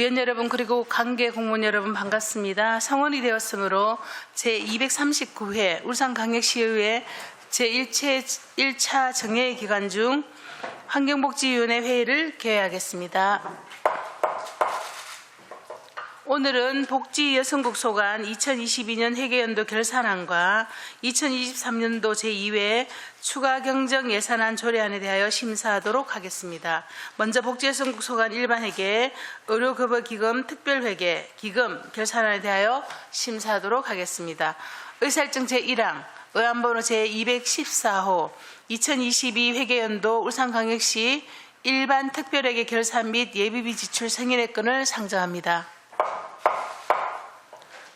위원 여러분 그리고 관계 공무원 여러분 반갑습니다. 성원이 되었으므로 제239회 울산광역시의회 제1차 정례 기간 중 환경복지위원회 회의를 개회하겠습니다. 오늘은 복지여성국 소관 2022년 회계연도 결산안과 2023년도 제2회 추가 경정 예산안 조례안에 대하여 심사하도록 하겠습니다. 먼저 복지여성국 소관 일반회계, 의료급여기금 특별회계, 기금 결산안에 대하여 심사하도록 하겠습니다. 의사일정 제1항, 의안번호 제214호, 2022 회계연도 울산광역시 일반 특별회계 결산 및 예비비 지출 승인의건을 상정합니다.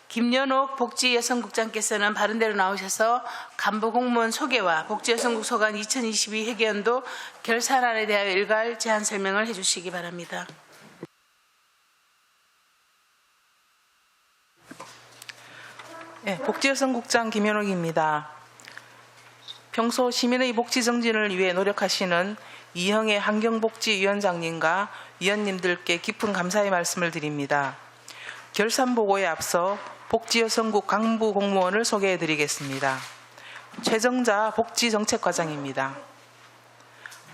김연옥 복지여성국장께서는 바른대로 나오셔서 간부공무원 소개와 복지여성국 소관 2022 회계연도 결산안에 대하여 일괄 제안 설명을 해주시기 바랍니다. 네, 복지여성국장 김연옥입니다. 평소 시민의 복지 정진을 위해 노력하시는 이형의 환경복지위원장님과 위원님들께 깊은 감사의 말씀을 드립니다. 결산보고에 앞서 복지여성국 간부공무원을 소개해드리겠습니다. 최정자 복지정책과장입니다.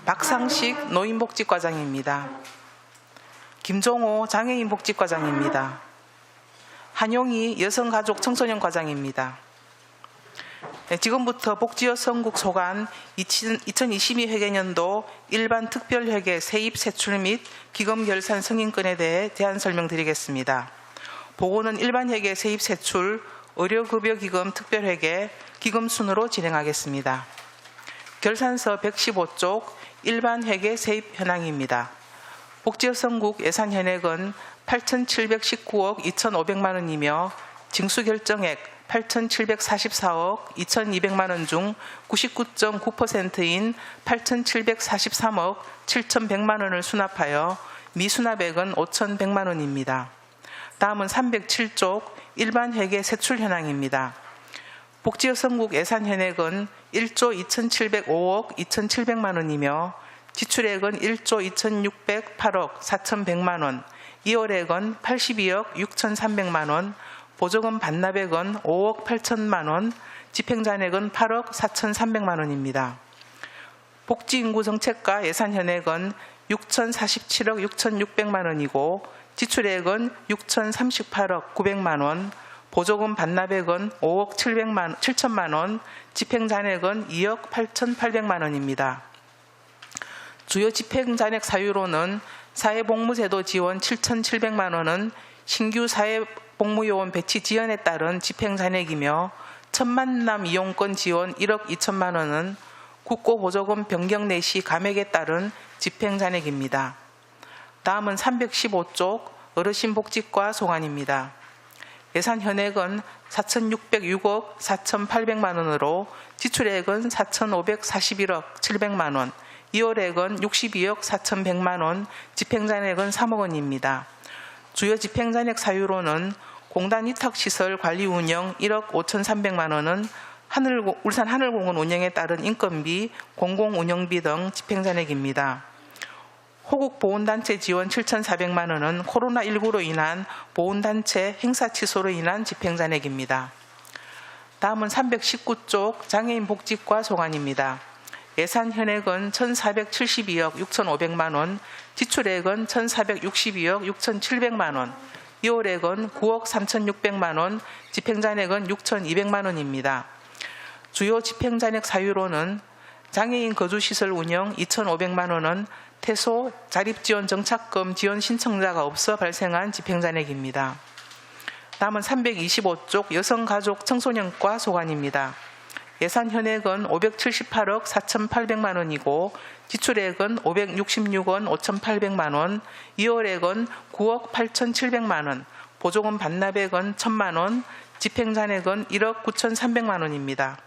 박상식 노인복지과장입니다. 김종호 장애인복지과장입니다. 한용희 여성가족청소년과장입니다. 네, 지금부터 복지여성국 소관 2022 회계연도 일반 특별회계 세입 세출 및 기금 결산 승인건에 대해 제안 설명드리겠습니다. 보고는 일반 회계 세입 세출, 의료급여기금 특별회계, 기금 순으로 진행하겠습니다. 결산서 115쪽 일반 회계 세입 현황입니다. 복지여성국 예산 현액은 8,719억 2,500만 원이며 징수결정액 8,744억 2,200만 원 중 99.9%인 8,743억 7,100만 원을 수납하여 미수납액은 5,100만 원입니다. 다음은 307쪽 일반 회계 세출 현황입니다. 복지여성국 예산 현액은 1조 2,705억 2,700만 원이며 지출액은 1조 2,608억 4,100만 원, 이월액은 82억 6,300만 원, 보조금 반납액은 5억 8천만 원, 집행잔액은 8억 4,300만 원입니다. 복지인구정책과 예산 현액은 6,047억 6,600만 원이고 지출액은 6,038억 900만 원, 보조금 반납액은 5억 7천만 원, 집행잔액은 2억 8,800만 원입니다. 주요 집행잔액 사유로는 사회복무제도 지원 7,700만 원은 신규 사회복무요원 배치 지연에 따른 집행잔액이며 천만남 이용권 지원 1억 2천만 원은 국고보조금 변경 내시 감액에 따른 집행잔액입니다. 다음은 315쪽 어르신복지과 소관입니다. 예산 현액은 4,606억 4,800만 원으로 지출액은 4,541억 700만 원, 이월액은 62억 4,100만 원, 집행잔액은 3억 원입니다. 주요 집행잔액 사유로는 공단 위탁시설 관리 운영 1억 5,300만 원은 울산 하늘공원 운영에 따른 인건비, 공공운영비 등 집행잔액입니다. 호국보훈단체 지원 7,400만 원은 코로나19로 인한 보훈단체 행사 취소로 인한 집행잔액입니다. 다음은 319쪽 장애인복지과 소관입니다. 예산 현액은 1,472억 6,500만 원, 지출액은 1,462억 6,700만 원, 이월액은 9억 3,600만 원, 집행잔액은 6,200만 원입니다. 주요 집행잔액 사유로는 장애인 거주시설 운영 2,500만 원은 태소 자립지원 정착금 지원 신청자가 없어 발생한 집행잔액입니다. 다음은 325쪽 여성가족청소년과 소관입니다. 예산 현액은 578억 4,800만 원이고 지출액은 566원 5,800만 원, 이월액은 9억 8,700만 원, 보조금 반납액은 1,000만 원, 집행잔액은 1억 9,300만 원입니다.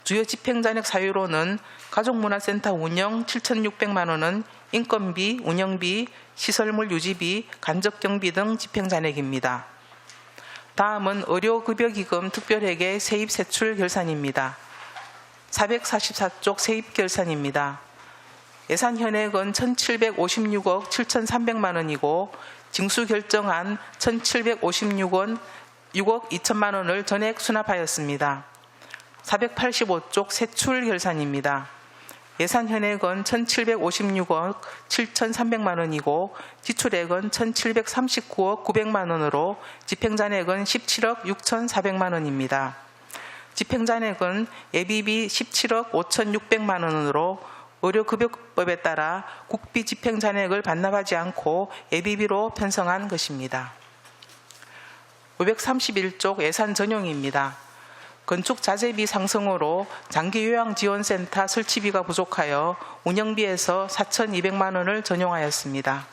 주요 집행잔액 사유로는 가족문화센터 운영 7,600만 원은 인건비, 운영비, 시설물 유지비, 간접경비 등 집행잔액입니다. 다음은 의료급여기금 특별회계 세입세출 결산입니다. 444쪽 세입결산입니다. 예산 현액은 1,756억 7,300만 원이고 징수 결정안 1,756원 6억 2천만 원을 전액 수납하였습니다. 485쪽 세출 결산입니다. 예산 현액은 1,756억 7,300만 원이고 지출액은 1,739억 900만 원으로 집행잔액은 17억 6,400만 원입니다. 집행잔액은 예비비 17억 5,600만 원으로 의료급여법에 따라 국비 집행잔액을 반납하지 않고 예비비로 편성한 것입니다. 531쪽 예산 전용입니다. 건축 자재비 상승으로 장기요양지원센터 설치비가 부족하여 운영비에서 4,200만 원을 전용하였습니다.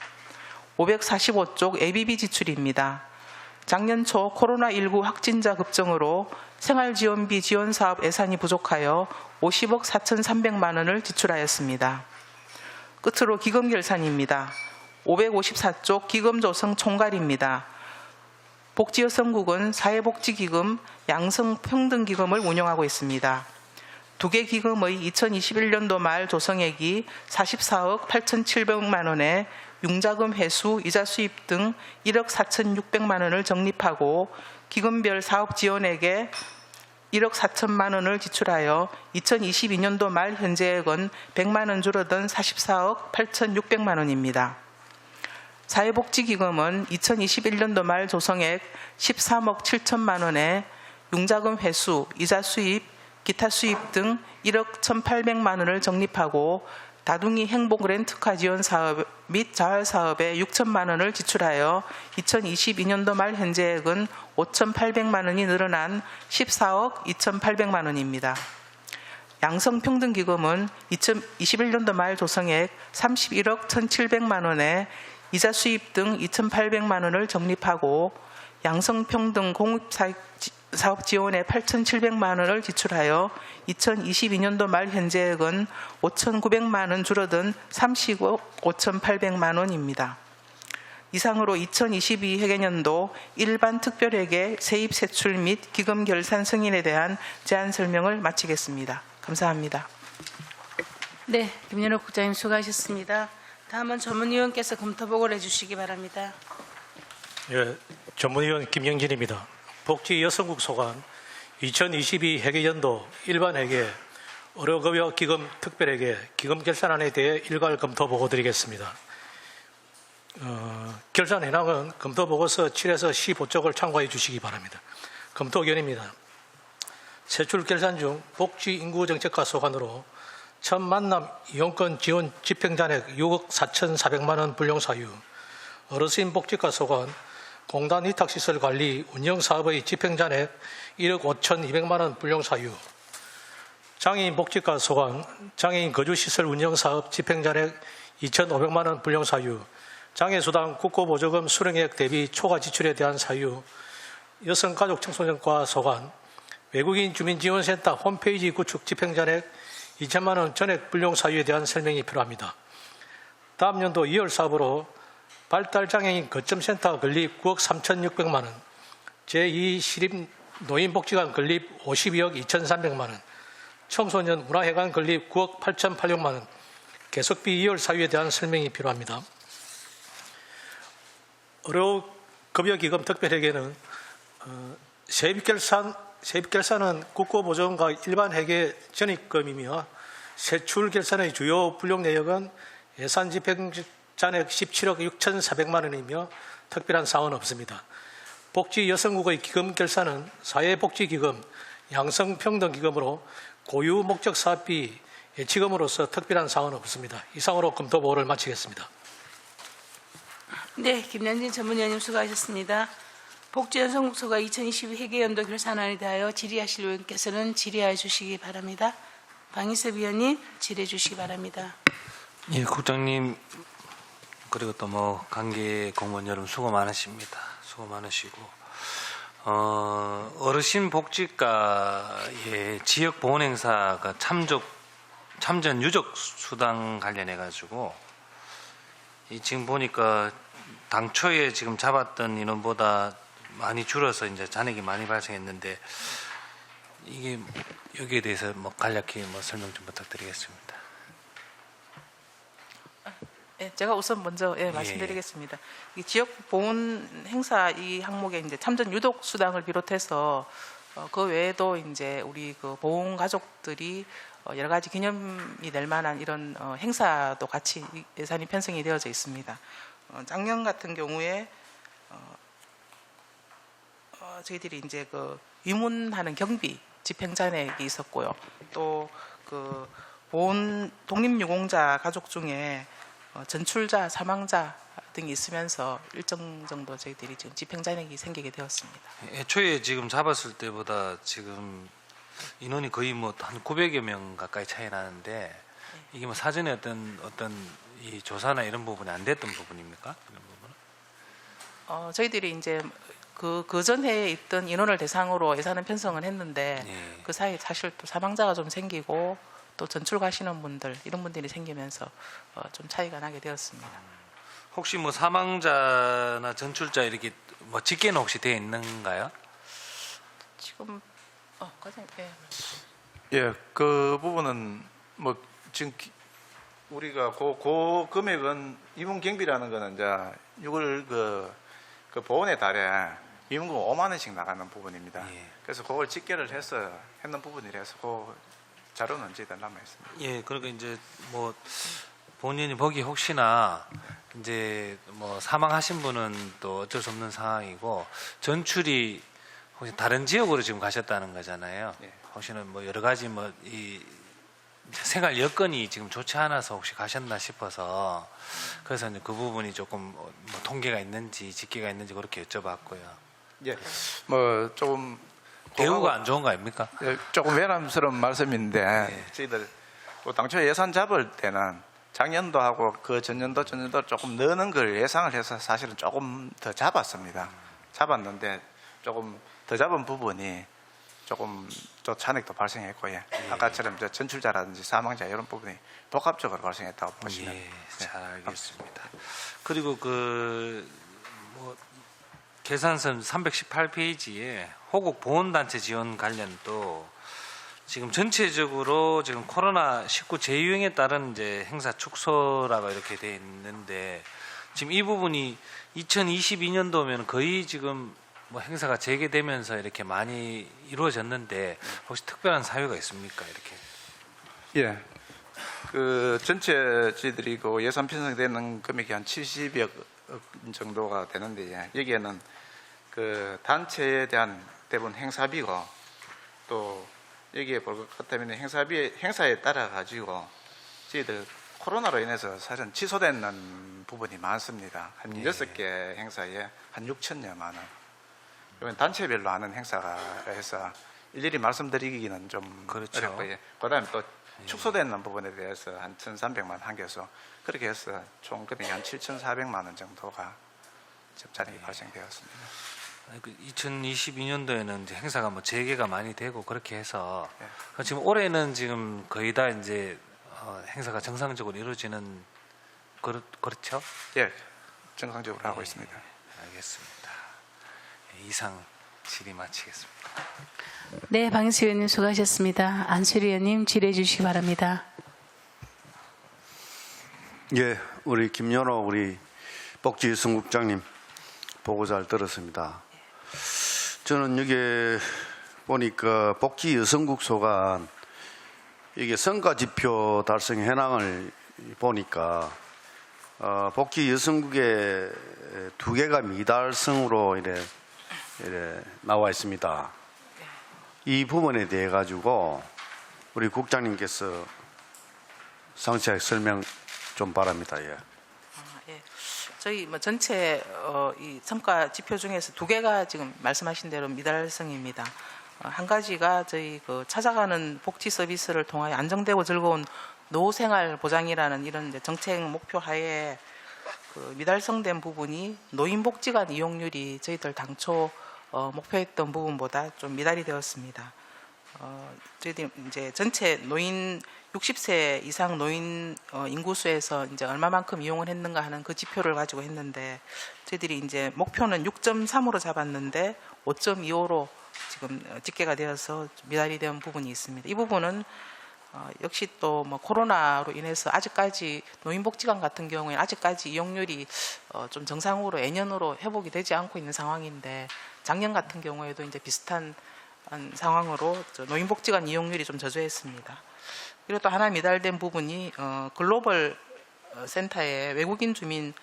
545쪽 예비비 지출입니다. 작년 초 코로나19 확진자 급증으로 생활지원비 지원사업 예산이 부족하여 50억 4,300만 원을 지출하였습니다. 끝으로 기금결산입니다. 554쪽 기금조성 총괄입니다. 복지여성국은 사회복지기금, 양성평등기금을 운영하고 있습니다. 두 개 기금의 2021년도 말 조성액이 44억 8,700만 원에 융자금 회수, 이자 수입 등 1억 4,600만 원을 적립하고 기금별 사업 지원액에 1억 4천만 원을 지출하여 2022년도 말 현재액은 100만 원 줄어든 44억 8,600만 원입니다. 사회복지기금은 2021년도 말 조성액 13억 7천만 원에 융자금 회수, 이자 수입, 기타 수입 등 1억 1,800만 원을 적립하고 다둥이 행복 렌트카 지원 사업 및 자활 사업에 6천만 원을 지출하여 2022년도 말 현재액은 5,800만 원이 늘어난 14억 2,800만 원입니다. 양성평등기금은 2021년도 말 조성액 31억 1,700만 원에 이자 수입 등 2,800만 원을 적립하고 양성평등 공입사업 지원에 8,700만 원을 지출하여 2022년도 말 현재액은 5,900만 원 줄어든 30억 5,800만 원입니다. 이상으로 2022 회계년도 일반 특별회계 세입 세출 및 기금 결산 승인에 대한 제안 설명을 마치겠습니다. 감사합니다. 네, 김연옥 국장님 수고하셨습니다. 다음은 전문위원께서 검토보고를 해주시기 바랍니다. 예, 전문위원 김영진입니다. 복지여성국 소관 2022 회계연도 일반회계, 의료급여기금 특별회계, 기금 결산안에 대해 일괄 검토보고 드리겠습니다. 결산 현황은 검토보고서 7에서 15쪽을 참고해 주시기 바랍니다. 검토견입니다. 세출 결산 중 복지인구정책과 소관으로 첫 만남 이용권 지원 집행잔액 6억 4,400만 원 불용사유, 어르신 복지과 소관 공단 위탁시설 관리 운영사업의 집행잔액 1억 5,200만 원 불용사유, 장애인 복지과 소관 장애인 거주시설 운영사업 집행잔액 2,500만 원 불용사유, 장애수당 국고보조금 수령액 대비 초과 지출에 대한 사유, 여성가족청소년과 소관 외국인 주민지원센터 홈페이지 구축 집행잔액 2천만 원 전액 불용 사유에 대한 설명이 필요합니다. 다음 연도 2월 사업으로 발달장애인 거점센터 건립 9억 3,600만 원, 제2시립 노인복지관 건립 52억 2,300만 원, 청소년 문화회관 건립 9억 8,800만 원, 계속비 2월 사유에 대한 설명이 필요합니다. 의료급여기금 특별회계는 세입결산은 국고보조금과 일반회계 전입금이며 세출결산의 주요 불용 내역은 예산집행잔액 17억 6,400만 원이며 특별한 사항은 없습니다. 복지여성국의 기금결산은 사회복지기금, 양성평등기금으로 고유목적사업비 예치금으로서 특별한 사항은 없습니다. 이상으로 검토보고를 마치겠습니다. 네, 김영진 전문위원님 수고하셨습니다. 복지여성국소가 2022 회계연도 결산안에 대하여 질의하실 의원께서는 질의해 주시기 바랍니다. 방희섭 위원님 질의해 주시기 바랍니다. 예, 국장님 그리고 또 뭐 관계 공무원 여러분 수고 많으십니다. 수고 많으시고 어르신 복지과의 지역 보훈 행사가 참전 유족 수당 관련해 가지고 지금 보니까 당초에 지금 잡았던 인원보다 많이 줄어서 이제 잔액이 많이 발생했는데 이게 여기에 대해서 뭐 간략히 설명 좀 부탁드리겠습니다. 예, 제가 우선 먼저 말씀드리겠습니다. 이 지역 보훈 행사 이 항목에 이제 참전 유독 수당을 비롯해서 그 외에도 이제 우리 그 보훈 가족들이 여러 가지 기념이 될 만한 이런 행사도 같이 예산이 편성이 되어져 있습니다. 작년 같은 경우에 저희들이 이제 그 위문하는 경비 집행잔액이 있었고요. 또 그 보훈 독립유공자 가족 중에 전출자, 사망자 등이 있으면서 일정 정도 저희들이 지금 집행잔액이 생기게 되었습니다. 애초에 지금 잡았을 때보다 지금 인원이 거의 뭐 한 900여 명 가까이 차이 나는데 이게 뭐 사전에 어떤 이 조사나 이런 부분이 안 됐던 부분입니까? 이런 부분은? 저희들이 이제 그 전해에 있던 인원을 대상으로 예산은 편성을 했는데 예. 그 사이에 사실 또 사망자가 좀 생기고 또 전출 가시는 분들 이런 분들이 생기면서 좀 차이가 나게 되었습니다. 혹시 뭐 사망자나 전출자 이렇게 뭐 집계는 혹시 되어 있는가요? 지금 과장 예, 그 부분은 뭐 지금 우리가 그 금액은 이문 경비라는 거는 이제 6월 그 보훈의 달에 이문금 5만 원씩 나가는 부분입니다. 예. 그래서 그걸 집계를 해서 했는 부분이라서 그 자료는 저희들 남아 있습니다. 예, 그러니까 이제 뭐 본인이 보기 혹시나 이제 뭐 사망하신 분은 또 어쩔 수 없는 상황이고 전출이 혹시 다른 지역으로 지금 가셨다는 거잖아요. 예. 혹시는 뭐 여러 가지 뭐 이 생활 여건이 지금 좋지 않아서 혹시 가셨나 싶어서 그래서 이제 그 부분이 조금 뭐 통계가 있는지 집계가 있는지 그렇게 여쭤봤고요. 예, 뭐 조금 대우가 안 좋은 거 아닙니까? 예, 조금 외람스러운 말씀인데 예. 저희들 그 당초 예산 잡을 때는 작년도 하고 그 전년도 조금 넣는 걸 예상을 해서 사실은 조금 더 잡았습니다. 잡았는데 조금 더 잡은 부분이 조금 또 잔액도 발생했고 예. 아까처럼 저 전출자라든지 사망자 이런 부분이 복합적으로 발생했다고 보시면 예, 잘 알겠습니다. 그리고 그 뭐 계산서 318페이지에 호국 보훈단체 지원 관련도 지금 전체적으로 지금 코로나19 재유행에 따른 이제 행사 축소라고 이렇게 돼 있는데 지금 이 부분이 2022년도면 거의 지금 뭐 행사가 재개되면서 이렇게 많이 이루어졌는데 혹시 특별한 사유가 있습니까? 이렇게. 예. 그 전체 저희들이 그 예산 편성되는 금액이 한 70여 억 정도가 되는데 예. 여기에는 그 단체에 대한 대부분 행사비고 또 여기에 볼 것 같다면 행사에 따라 가지고 저희들 코로나로 인해서 사실은 취소되는 부분이 많습니다. 한 6개 행사에 한 6천여만 원. 이번 단체별로 하는 행사가 해서 일일이 말씀드리기는 좀 그렇죠. 어렵고 예. 그다음에 또 축소되는 부분에 대해서 한 1,300만 원 한 개서 그렇게 해서 총 금액이 한 7,400만 원 정도가 잔액이 발생되었습니다. 2022년도에는 이제 행사가 뭐 재개가 많이 되고 그렇게 해서 예. 지금 올해는 지금 거의 다 이제 행사가 정상적으로 이루어지는 그렇죠? 예, 정상적으로 하고 있습니다. 알겠습니다. 이상 질의 마치겠습니다. 네, 방희수 의원님 수고하셨습니다. 안수리 의원님 질의해 주시기 바랍니다. 예, 우리 김연호 우리 복지여성국장님 보고 잘 들었습니다. 저는 여기 보니까 복지여성국 소관 이게 성과지표 달성 현황을 보니까 복지여성국에 2개가 미달성으로 이래 나와 있습니다. 이 부분에 대해 가지고 우리 국장님께서 상세하게 설명 좀 바랍니다. 예. 예. 저희 뭐 전체 이 성과 지표 중에서 2개가 지금 말씀하신 대로 미달성입니다. 한 가지가 저희 그 찾아가는 복지 서비스를 통하여 안정되고 즐거운 노후생활 보장이라는 이런 이제 정책 목표 하에 그 미달성된 부분이 노인복지관 이용률이 저희들 당초 목표했던 부분보다 좀 미달이 되었습니다. 저희들이 이제 전체 노인 60세 이상 노인 인구수에서 이제 얼마만큼 이용을 했는가 하는 그 지표를 가지고 했는데 저희들이 이제 목표는 6.3으로 잡았는데 5.25로 지금 집계가 되어서 미달이 된 부분이 있습니다. 이 부분은 역시 또 뭐 코로나로 인해서 아직까지 노인복지관 같은 경우에는 아직까지 이용률이 좀 정상으로 예년으로 회복이 되지 않고 있는 상황인데 작년 같은 경우에도 이제 비슷한 상황으로 노인복지관 이용률이 좀 저조했습니다. 그리고 또 하나 미달된 부분이 글로벌 센터에 외국인 주민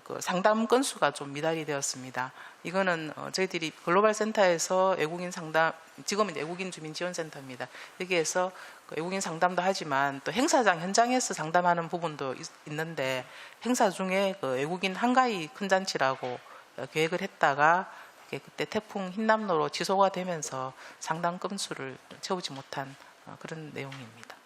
그 상담 건수가 좀 미달이 되었습니다. 이거는 저희들이 글로벌 센터에서 외국인 상담, 지금은 외국인 주민 지원센터입니다. 여기에서 그 외국인 상담도 하지만 또 행사장 현장에서 상담하는 부분도 있는데 행사 중에 그 외국인 한가위 큰 잔치라고 계획을 했다가 그때 태풍 흰남노로 취소가 되면서 상담 건수를 채우지 못한 그런 내용입니다.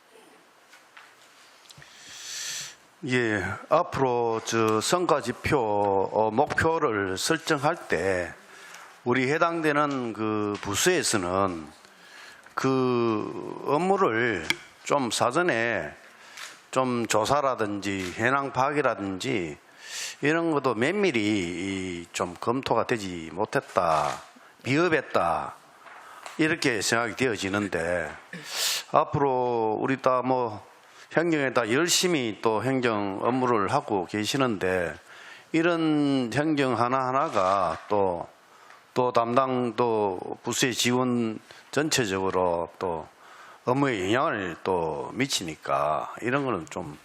예, 앞으로 성과 지표 목표를 설정할 때 우리 해당되는 그 부서에서는 그 업무를 좀 사전에 좀 조사라든지 현황 파악이라든지 이런 것도 면밀히 좀 검토가 되지 못했다, 비협했다 이렇게 생각이 되어지는데 앞으로 우리 다 뭐 행정에 다 열심히 또 행정 업무를 하고 계시는데 이런 행정 하나하나가 또 담당 또 부서의 지원 전체적으로 또 업무에 영향을 또 미치니까 이런 거는 좀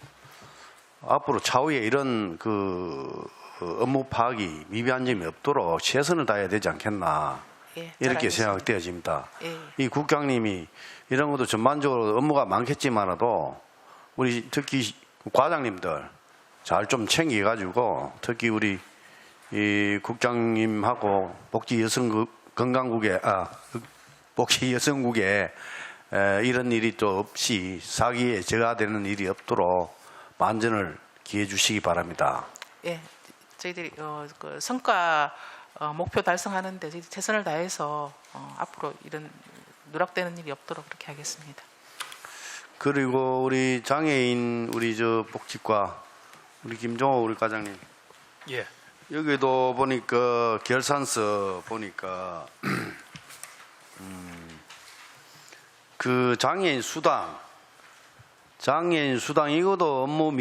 앞으로 차후에 이런 그 업무 파악이 미비한 점이 없도록 최선을 다해야 되지 않겠나 예, 이렇게 잘 알겠습니다. 생각되어집니다. 예. 이 국장님이 이런 것도 전반적으로 업무가 많겠지만도 우리 특히 과장님들 잘 좀 챙겨가지고 특히 우리 이 국장님하고 복지여성국에 이런 일이 또 없이 사기에 저하되는 일이 없도록 만전을 기해 주시기 바랍니다. 예, 저희들이 그 성과 목표 달성하는데 저희들이 최선을 다해서 앞으로 이런 누락되는 일이 없도록 그렇게 하겠습니다. 그리고 우리 장애인 우리 복지과 우리 김종호 우리 과장님 예. 여기도 보니까 결산서 보니까 그 장애인 수당 이것도 업무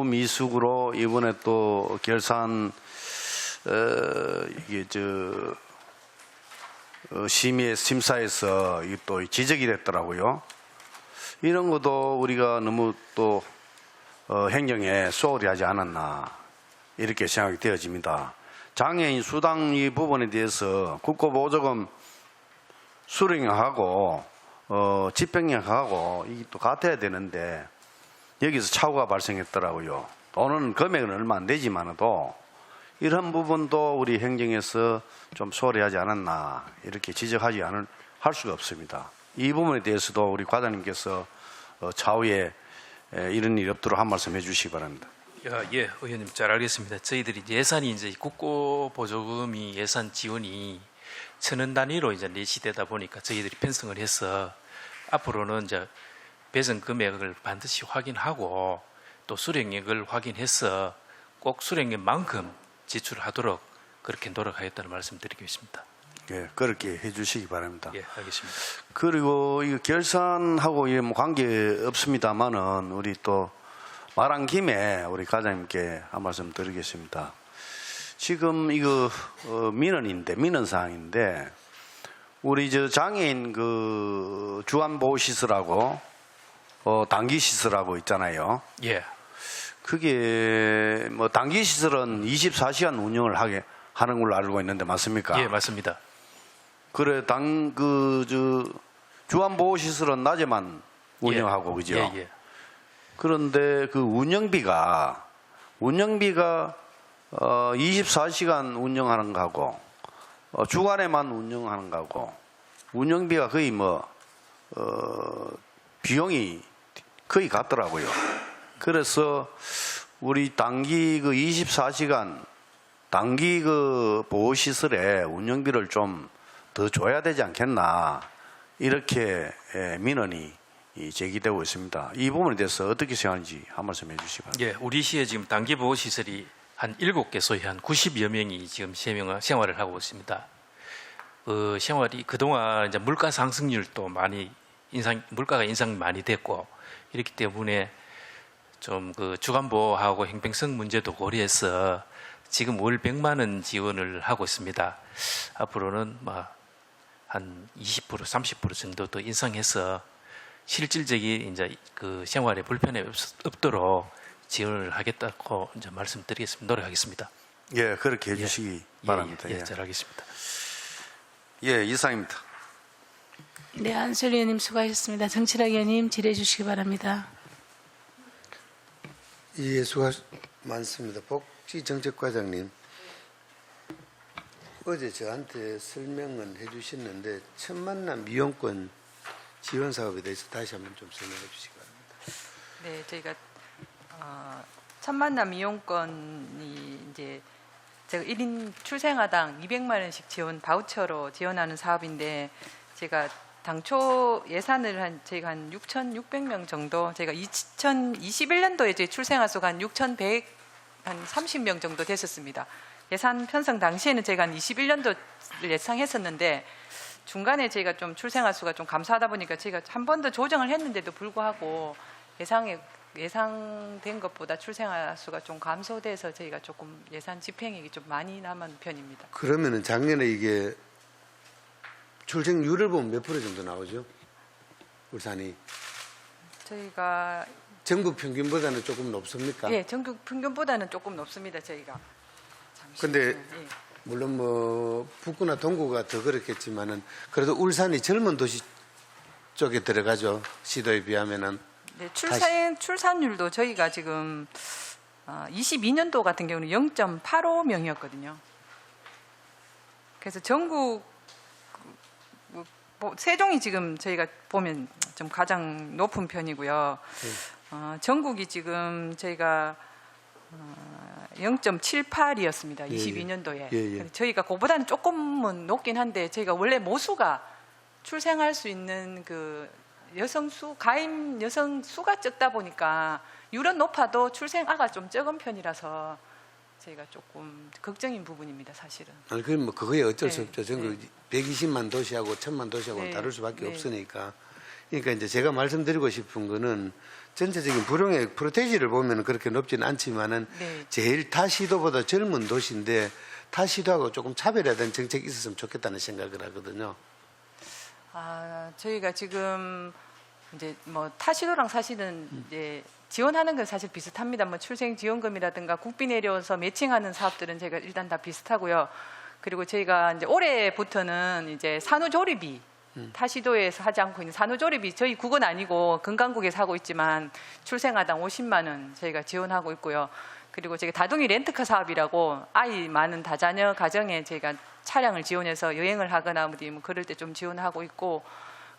미숙으로 이번에 또 결산 이게 심사에서 이게 또 지적이 됐더라고요. 이런 것도 우리가 너무 또 행정에 소홀히 하지 않았나 이렇게 생각이 되어집니다. 장애인 수당 이 부분에 대해서 국고보조금 수령하고 집행력하고 이게 또 같아야 되는데 여기서 착오가 발생했더라고요. 돈은 금액은 얼마 안 되지만도 이런 부분도 우리 행정에서 좀 소홀히 하지 않았나 이렇게 지적하지 할 수가 없습니다. 이 부분에 대해서도 우리 과장님께서 차후에 이런 일이 없도록 한 말씀 해주시기 바랍니다. 예, 의원님 잘 알겠습니다. 저희들이 예산이 이제 국고 보조금이 예산 지원이 1,000원 단위로 이제 내시되다 보니까 저희들이 편성을 해서 앞으로는 이제 배정 금액을 반드시 확인하고 또 수령액을 확인해서 꼭 수령액만큼 지출하도록 그렇게 노력하겠다는 말씀드리겠습니다. 예, 그렇게 해주시기 바랍니다. 예, 알겠습니다. 그리고 이거 결산하고 뭐 관계 없습니다만은 우리 또 말한 김에 우리 과장님께 한 말씀 드리겠습니다. 지금 이거 민원 사항인데 우리 장애인 그 주안보호시설하고 단기시설하고 있잖아요. 예, 그게 뭐 단기시설은 24시간 운영을 하는 걸로 알고 있는데 맞습니까? 예, 맞습니다. 그래 주안보호시설은 낮에만 운영하고 그죠? 예, 예. 그런데 그 운영비가 24시간 운영하는 거하고 주간에만 운영하는 거하고 운영비가 거의 비용이 거의 같더라고요. 그래서 우리 단기 그 24시간 단기 그 보호시설에 운영비를 좀 더 줘야 되지 않겠나 이렇게 민원이 제기되고 있습니다. 이 부분에 대해서 어떻게 생각하는지 한 말씀 해주시기 바랍니다. 예, 우리 시에 지금 단기 보호 시설이 한 7개 소위 한 90여 명이 지금 생활을 하고 있습니다. 생활이 그동안 이제 물가 상승률도 많이 물가가 인상이 많이 됐고 이렇기 때문에 좀 그 주간보하고 형평성 문제도 고려해서 지금 월 100만 원 지원을 하고 있습니다. 앞으로는 한 20% 30% 정도 더 인상해서 실질적인 이제 그 생활에 불편이 없도록 지원을 하겠다고 이제 말씀드리겠습니다. 노력하겠습니다. 예, 그렇게 해주시기 바랍니다. 예, 잘 알겠습니다. 예, 이상입니다. 네, 안철 의원님 수고하셨습니다. 정치락 의원님 질의해 주시기 바랍니다. 예, 수고 많습니다. 복지정책과장님, 어제 저한테 설명은 해주셨는데 첫 만남 이용권 지원 사업에 대해서 다시 한번 좀 설명해 주시기 바랍니다. 네, 저희가 첫 만남 이용권이 이제 제가 1인 출생아당 200만 원씩 지원 바우처로 지원하는 사업인데 제가 당초 예산을 저희가 한 6,600명 정도, 저희가 2021년도에 저희 출생아 수가 한 6,130명 정도 됐었습니다. 예산 편성 당시에는 제가 한 21년도를 예상했었는데 중간에 저희가 좀 출생아 수가 좀 감소하다 보니까 저희가 한 번 더 조정을 했는데도 불구하고 예상된 것보다 출생아 수가 좀 감소돼서 저희가 조금 예산 집행액이 좀 많이 남은 편입니다. 그러면은 작년에 이게 출생률을 보면 몇 프로 정도 나오죠? 울산이 저희가 전국 평균보다는 조금 높습니까? 예, 전국 평균보다는 조금 높습니다. 저희가. 근데 예. 물론 뭐 북구나 동구가 더 그렇겠지만은 그래도 울산이 젊은 도시 쪽에 들어가죠. 시도에 비하면은. 네, 출산율도 저희가 지금 22년도 같은 경우는 0.85명이었거든요. 그래서 전국 세종이 지금 저희가 보면 좀 가장 높은 편이고요. 전국이 지금 저희가 0.78이었습니다. 22년도에. 예. 저희가 그보다는 조금은 높긴 한데 저희가 원래 모수가 출생할 수 있는 그 가임 여성 수가 적다 보니까 율은 높아도 출생아가 좀 적은 편이라서 저희가 조금 걱정인 부분입니다, 사실은. 아니 그럼 뭐 그거에 어쩔 수 네, 없죠. 전국 120만 도시하고 1000만 도시하고는 다를 수밖에 없으니까. 그러니까 이제 제가 말씀드리고 싶은 거는 전체적인 불용의 프로테이지를 보면 그렇게 높지는 않지만은 제일 타 시도보다 젊은 도시인데 타 시도하고 조금 차별화된 정책이 있었으면 좋겠다는 생각을 하거든요. 저희가 지금 이제 뭐 타시도랑 사실은 이제 지원하는 건 사실 비슷합니다. 뭐 출생 지원금이라든가 국비 내려서 매칭하는 사업들은 제가 일단 다 비슷하고요. 그리고 저희가 이제 올해부터는 이제 산후조리비 타시도에서 하지 않고 있는 산후조리비 저희 국은 아니고 건강국에서 하고 있지만 출생아당 50만 원 저희가 지원하고 있고요. 그리고 저희가 다둥이 렌트카 사업이라고 아이 많은 다자녀 가정에 저희가 차량을 지원해서 여행을 하거나 어디 뭐 그럴 때 좀 지원하고 있고,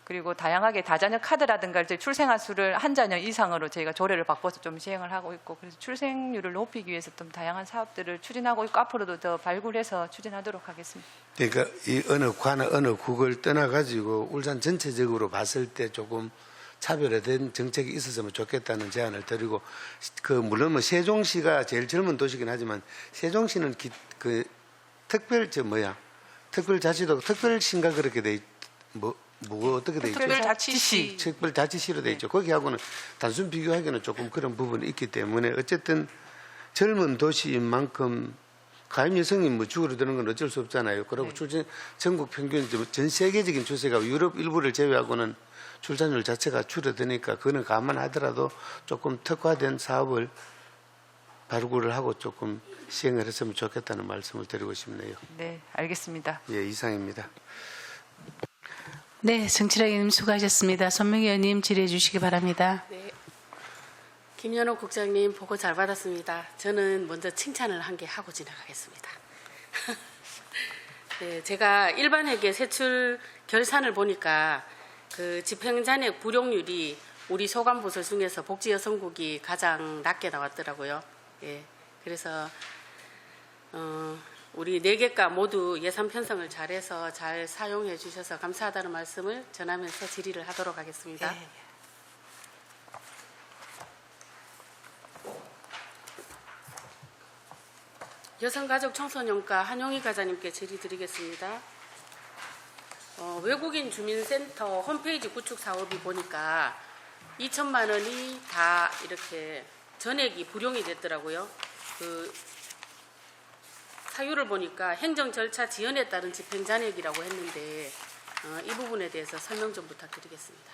그리고 다양하게 다자녀 카드라든가 이제 출생아 수를 한 자녀 이상으로 저희가 조례를 바꿔서 좀 시행을 하고 있고, 그래서 출생률을 높이기 위해서 좀 다양한 사업들을 추진하고 있고 앞으로도 더 발굴해서 추진하도록 하겠습니다. 그러니까 이 어느 과나 어느 국을 떠나가지고 울산 전체적으로 봤을 때 조금 차별화된 정책이 있었으면 좋겠다는 제안을 드리고, 물론 뭐 세종시가 제일 젊은 도시긴 하지만 세종시는 특별자치도 특별시인가 그렇게 돼 어떻게 돼 있죠? 특별자치시. 특별자치시로 돼 있죠. 거기하고는 단순 비교하기는 조금 그런 부분이 있기 때문에 어쨌든 젊은 도시인 만큼 가임 여성이 뭐 줄어드는 건 어쩔 수 없잖아요. 그리고 전국 평균 전 세계적인 추세가 유럽 일부를 제외하고는 출산율 자체가 줄어드니까 그거는 감안하더라도 조금 특화된 사업을 발굴을 하고 조금 시행을 했으면 좋겠다는 말씀을 드리고 싶네요. 네, 알겠습니다. 예, 이상입니다. 네, 정치락 의원님 수고하셨습니다. 손명희 의원님 질의해 주시기 바랍니다. 네. 김연호 국장님 보고 잘 받았습니다. 저는 먼저 칭찬을 한 개 하고 지나가겠습니다. 네, 제가 일반회계 세출 결산을 보니까 그 집행잔액 불용률이 우리 소관부서 중에서 복지여성국이 가장 낮게 나왔더라고요. 예, 그래서 우리 4개과 모두 예산 편성을 잘해서 잘 사용해 주셔서 감사하다는 말씀을 전하면서 질의를 하도록 하겠습니다. 네. 여성가족청소년과 한용희 과장님께 질의 드리겠습니다. 외국인 주민센터 홈페이지 구축 사업이 보니까 2천만 원이 다 이렇게 전액이 불용이 됐더라고요. 그 사유를 보니까 행정 절차 지연에 따른 집행 잔액이라고 했는데 이 부분에 대해서 설명 좀 부탁드리겠습니다.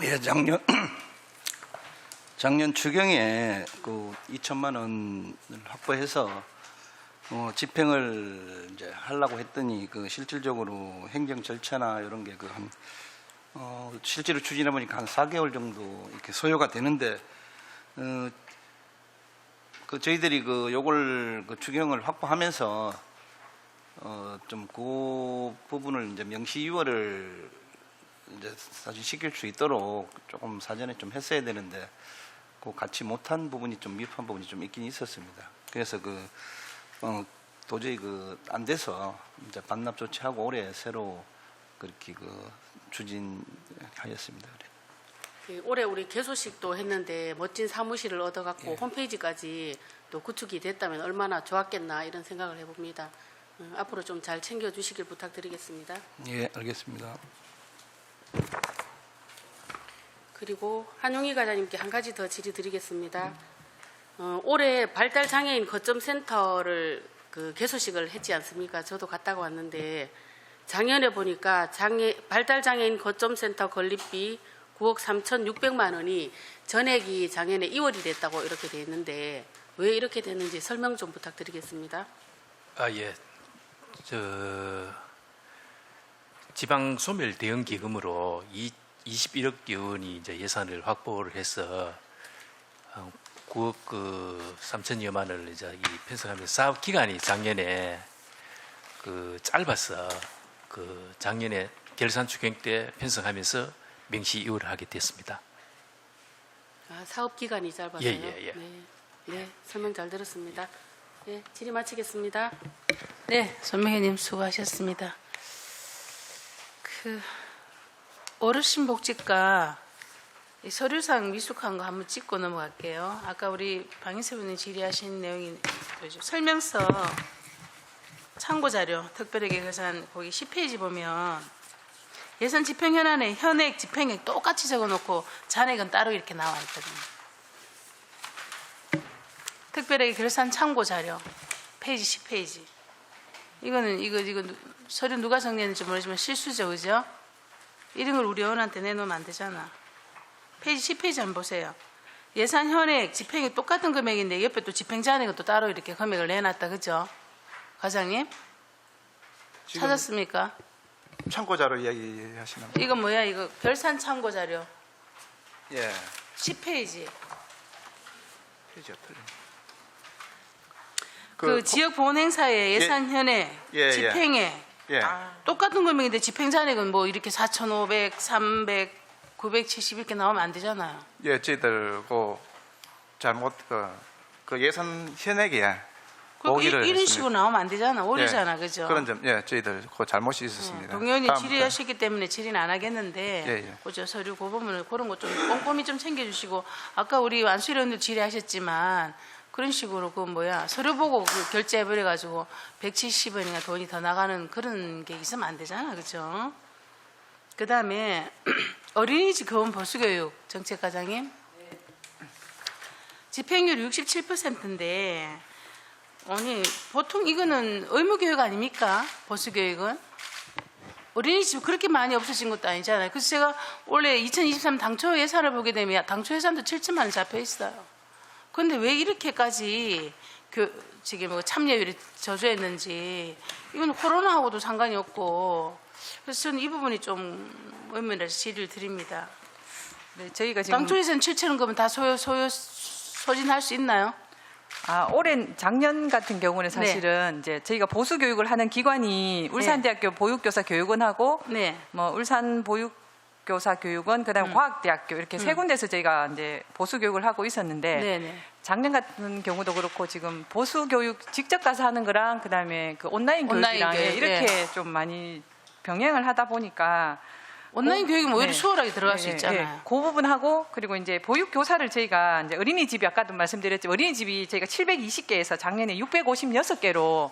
예, 작년 추경에 그 2천만 원을 확보해서 집행을 이제 하려고 했더니 그 실질적으로 행정 절차나 이런 게 실제로 추진해 보니까 한 4개월 정도 이렇게 소요가 되는데 그 저희들이 요걸 추경을 확보하면서 좀 그 부분을 이제 명시 유월을 이제 사실 시킬 수 있도록 조금 사전에 좀 했어야 되는데 그 같이 못한 부분이 좀 미흡한 부분이 좀 있긴 있었습니다. 그래서 도저히 안 돼서 이제 반납 조치하고 올해 새로 그렇게 추진하였습니다. 올해 우리 개소식도 했는데 멋진 사무실을 얻어갖고 예. 홈페이지까지 또 구축이 됐다면 얼마나 좋았겠나 이런 생각을 해봅니다. 앞으로 좀 잘 챙겨주시길 부탁드리겠습니다. 예, 알겠습니다. 그리고 한용희 과장님께 한 가지 더 질의드리겠습니다. 올해 발달장애인 거점센터를 개소식을 했지 않습니까? 저도 갔다가 왔는데 작년에 보니까 발달장애인 거점센터 건립비 9억 3,600만 원이 전액이 작년에 2월이 됐다고 이렇게 돼 있는데 왜 이렇게 됐는지 설명 좀 부탁드리겠습니다. 예. 지방 소멸 대응 기금으로 21억 원이 이제 예산을 확보를 해서 9억 3천여만 원을 이제 편성하면서 사업 기간이 작년에 짧아서 작년에 결산 추경 때 편성하면서 명시 이후를 하게 됐습니다. 사업 기간이 짧아서요? 예. 네, 설명 잘 들었습니다. 네, 질의 마치겠습니다. 네, 손명희님 수고하셨습니다. 어르신 복지과 이 서류상 미숙한 거 한번 찍고 넘어갈게요. 아까 우리 방인세분님 질의하신 내용이 설명서 참고 자료 특별하게 계산 거기 10페이지 보면 예산 집행 현안에 현액 집행액 똑같이 적어놓고 잔액은 따로 이렇게 나와 있거든요. 특별하게 결산 참고 자료 페이지 10페이지. 이거는 이거 서류 누가 정리했는지 모르지만 실수죠, 그죠? 이런 걸 우리 의원한테 내놓으면 안 되잖아. 페이지 10페이지 한번 보세요. 예산 현액 집행액 똑같은 금액인데 옆에 또 집행 잔액은 또 따로 이렇게 금액을 내놨다, 그죠? 과장님 찾았습니까? 참고자료 이야기하시는 거. 이거 뭐야? 이거 결산 참고 자료 예, 10페이지. 페이지가 틀린. 지역 보훈 행사의 예산 현액, 예. 집행액 예. 똑같은 금액인데 집행 잔액은 뭐 이렇게 4,500, 300, 970 이렇게 나오면 안 되잖아요. 예, 저희들 잘못 예산 현액에 보기를 이런 했습니다. 식으로 나오면 안 되잖아. 오류잖아, 그죠? 그런 점, 저희들 잘못이 있었습니다. 동의원이 다음부터. 질의하셨기 때문에 질의는 안 하겠는데, 예. 그죠? 서류 그 부분을 그런 거 좀 꼼꼼히 좀 챙겨주시고, 아까 우리 안수일 의원도 질의하셨지만 그런 식으로 서류 보고 결제해버려가지고 170원이나 돈이 더 나가는 그런 게 있으면 안 되잖아, 그죠? 그 다음에 어린이집 교원 보수교육 정책과장님, 집행률 67%인데. 아니 보통 이거는 의무교육 아닙니까? 보수교육은 어린이집 그렇게 많이 없어진 것도 아니잖아요. 그래서 제가 원래 2023 당초 예산을 보게 되면 당초 예산도 7천만 원 잡혀 있어요. 그런데 왜 이렇게까지 지금 참여율이 저조했는지 이건 코로나하고도 상관이 없고 그래서 저는 이 부분이 좀 의문이라서 질의를 드립니다. 네, 저희가 지금 당초 예산 7천 원 그러면 다 소진할 수 있나요? 올해 작년 같은 경우는 사실은 이제 저희가 보수 교육을 하는 기관이 울산대학교 보육교사 교육원하고 네. 울산 보육교사 교육원 그다음에 과학대학교 이렇게 세 군데서 저희가 이제 보수 교육을 하고 있었는데 네네. 작년 같은 경우도 그렇고 지금 보수 교육 직접 가서 하는 거랑 그다음에 온라인 교육이랑 교육, 이렇게 좀 많이 병행을 하다 보니까 온라인 교육이 오히려 수월하게 들어갈 수 있잖아요. 그 부분하고 그리고 이제 보육 교사를 저희가 이제 어린이집이 아까도 말씀드렸지만 어린이집이 저희가 720개에서 작년에 656개로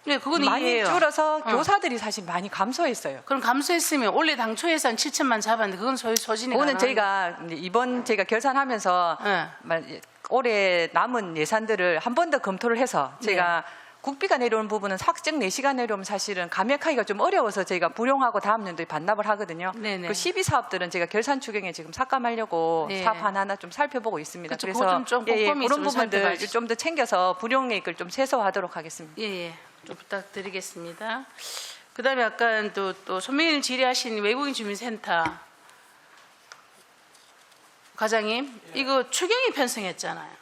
네, 그건 많이 이해해요. 줄어서 응. 교사들이 사실 많이 감소했어요. 그럼 감소했으면 원래 당초 예산 7천만 잡았는데 그건 소진이 그거는 가능한 저희가 이제 이번 제가 결산하면서 네. 올해 남은 예산들을 한 번 더 검토를 해서 제가 네. 국비가 내려오는 부분은 확정 내시가 내려오면 사실은 감액하기가 좀 어려워서 저희가 불용하고 다음 연도에 반납을 하거든요. 네네. 그 12사업들은 제가 결산 추경에 지금 삭감하려고 네. 사업 하나하나 좀 살펴보고 있습니다. 그쵸, 그래서 그거 좀 꼼꼼히 그런 좀 부분들 살펴봐주시죠. 좀 더 챙겨서 불용액을 좀 최소화하도록 하겠습니다. 예, 좀 부탁드리겠습니다. 그다음에 아까 또 손명일 질의하신 외국인 주민센터 과장님, 이거 추경이 편성했잖아요.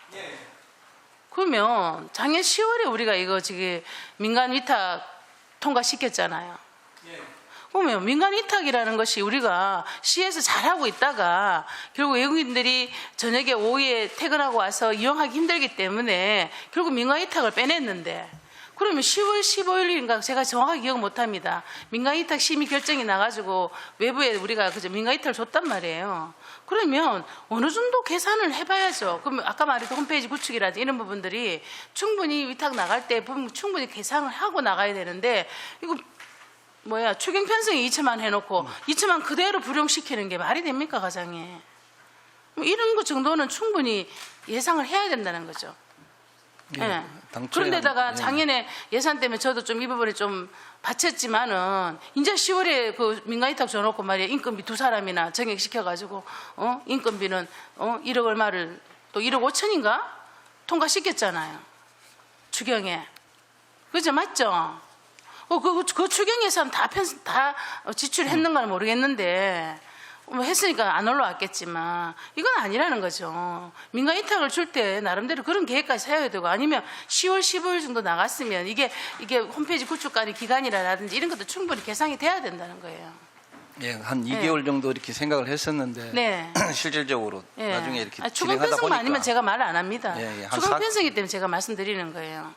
그러면 작년 10월에 우리가 이거 지금 민간 위탁 통과시켰잖아요. 그러면 민간 위탁이라는 것이 우리가 시에서 잘하고 있다가 결국 외국인들이 저녁에 오후에 퇴근하고 와서 이용하기 힘들기 때문에 결국 민간 위탁을 빼냈는데 그러면 10월 15일인가 제가 정확하게 기억 못합니다. 민간 위탁 심의 결정이 나가지고 외부에 우리가 그저 민간 위탁을 줬단 말이에요. 그러면 어느 정도 계산을 해봐야죠. 그럼 아까 말했던 홈페이지 구축이라든지 이런 부분들이 충분히 위탁 나갈 때 충분히 계산을 하고 나가야 되는데 이거 추경 편성이 2천만 해놓고 2천만 그대로 불용시키는 게 말이 됩니까, 과장님? 이런 것 정도는 충분히 예상을 해야 된다는 거죠. 예. 그런데다가 작년에 예산 때문에 저도 좀 이 부분에 좀 바쳤지만은 이제 10월에 그 민간 위탁 줘놓고 말이야 인건비 2사람이나 정액시켜가지고 인건비는 1억 얼마를 또 1억 5천인가 통과시켰잖아요. 추경에. 그죠, 맞죠? 그 추경 예산 다 지출했는가는 모르겠는데 했으니까 안 올라왔겠지만 이건 아니라는 거죠. 민간 위탁을 줄 때 나름대로 그런 계획까지 세워야 되고 아니면 10월 15일 정도 나갔으면 이게 홈페이지 구축관의 기간이라든지 이런 것도 충분히 계산이 돼야 된다는 거예요. 예, 한 2개월 정도 이렇게 생각을 했었는데 네. 실질적으로 나중에 이렇게 추경 진행하다 편성만 보니까 아니면 제가 말을 안 합니다. 한 추경 편성이기 때문에 제가 말씀드리는 거예요.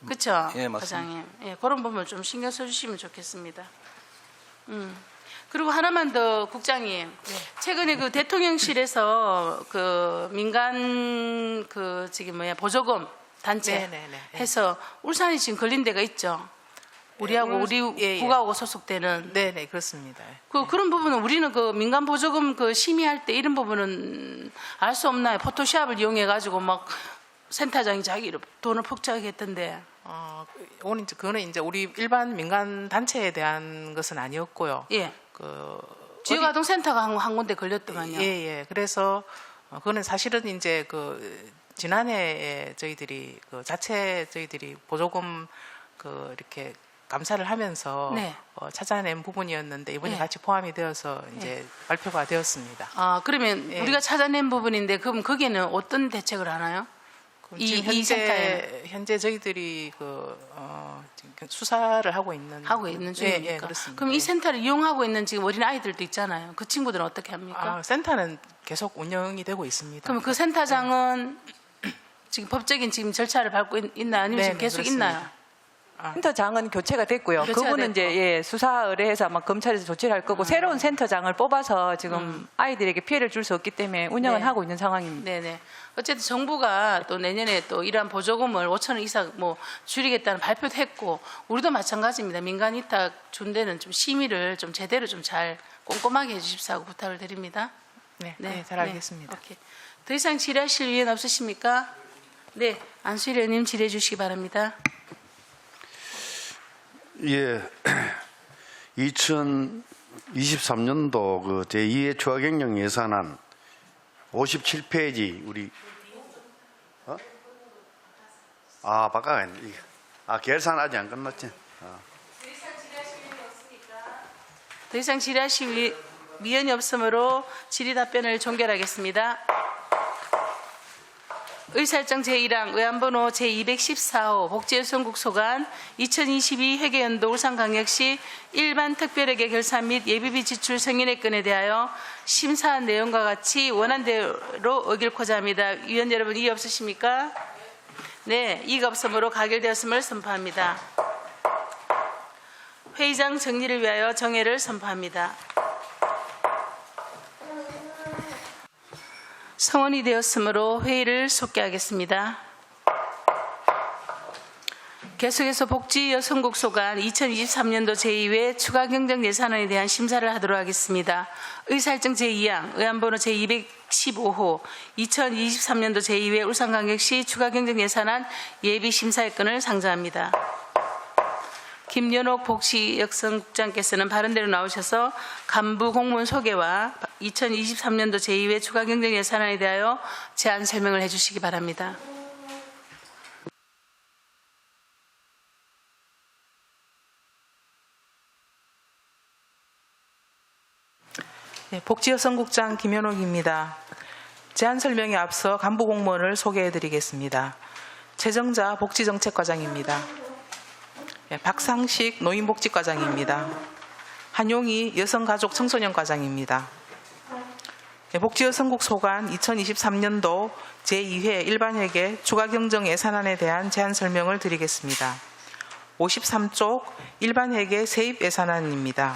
그렇죠, 예, 맞습니다. 과장님. 예, 그런 부분 좀 신경 써주시면 좋겠습니다. 그리고 하나만 더 국장님, 최근에 그 대통령실에서 그 민간 보조금 단체 해서 울산이 지금 걸린 데가 있죠. 우리하고 우리 국가하고 소속되는. 네, 그렇습니다. 그런 부분은 우리는 그 민간 보조금 그 심의할 때 이런 부분은 알 수 없나요? 포토샵을 이용해 가지고 막 센터장이 자기 돈을 폭주하게 했던데. 오늘 그거는 이제 우리 일반 민간 단체에 대한 것은 아니었고요. 예. 지역아동센터가 한 군데 걸렸더만요. 예. 그래서 그거는 사실은 이제 지난해에 저희들이 저희들이 보조금 이렇게 감사를 하면서 네. 찾아낸 부분이었는데 이번에 같이 포함이 되어서 이제 발표가 되었습니다. 그러면 우리가 찾아낸 부분인데 그럼 거기에는 어떤 대책을 하나요? 이 센터에는? 현재 저희들이 지금 수사를 하고 있는 중입니까? 예, 그렇습니다. 그럼 이 센터를 이용하고 있는 지금 어린 아이들도 있잖아요. 그 친구들은 어떻게 합니까? 센터는 계속 운영이 되고 있습니다. 그럼 그 센터장은 지금 법적인 지금 절차를 밟고 있나요? 아니면 지금 계속 그렇습니다. 있나요? 센터장은 교체가 됐고요. 교체가 그분은 됐고. 이제 수사 의뢰해서 아마 검찰에서 조치를 할 거고 새로운 센터장을 뽑아서 지금 아이들에게 피해를 줄 수 없기 때문에 운영은 네. 하고 있는 상황입니다. 네네. 어쨌든 정부가 또 내년에 또 이러한 보조금을 5천 원 이상 줄이겠다는 발표도 했고 우리도 마찬가지입니다. 민간 위탁 준 데는 좀 심의를 좀 제대로 좀 잘 꼼꼼하게 해주십사 하고 부탁을 드립니다. 네, 잘 알겠습니다. 오케이. 더 이상 질의하실 의원 없으십니까? 네, 안수일 의원님 질의해 주시기 바랍니다. 예, 2023년도 제2회 추가경정 예산안 57페이지 우리 바꿔야겠네. 결산 아직 안 끝났지? 더 이상 질의하실 위원이 없으므로 질의 답변을 종결하겠습니다. 의사일정 제1항 의안번호 제214호 복지여성국 소관 2022 회계연도 울산광역시 일반 특별회계 결산 및 예비비 지출 승인의건에 대하여 심사한 내용과 같이 원안대로 어길고자 합니다. 위원 여러분 이의 없으십니까? 네, 이의가 없으므로 가결되었음을 선포합니다. 회의장 정리를 위하여 정회를 선포합니다. 성원이 되었으므로 회의를 속개하겠습니다. 계속해서 복지 여성국 소관 2023년도 제2회 추가 경정 예산안에 대한 심사를 하도록 하겠습니다. 의사일정 제2항 의안번호 제215호 2023년도 제2회 울산광역시 추가 경정 예산안 예비 심사의건을 상정합니다. 김연옥 복지여성국장께서는 바른대로 나오셔서 간부 공무원 소개와 2023년도 제2회 추가 경정 예산안에 대하여 제안 설명을 해주시기 바랍니다. 네, 복지여성국장 김현옥입니다. 제안 설명에 앞서 간부 공무원을 소개해드리겠습니다. 최정자 복지정책과장입니다. 네, 박상식 노인복지과장입니다. 한용희 여성가족청소년과장입니다. 네, 복지여성국 소관 2023년도 제2회 일반회계 추가경정 예산안에 대한 제안 설명을 드리겠습니다. 53쪽 일반회계 세입예산안입니다.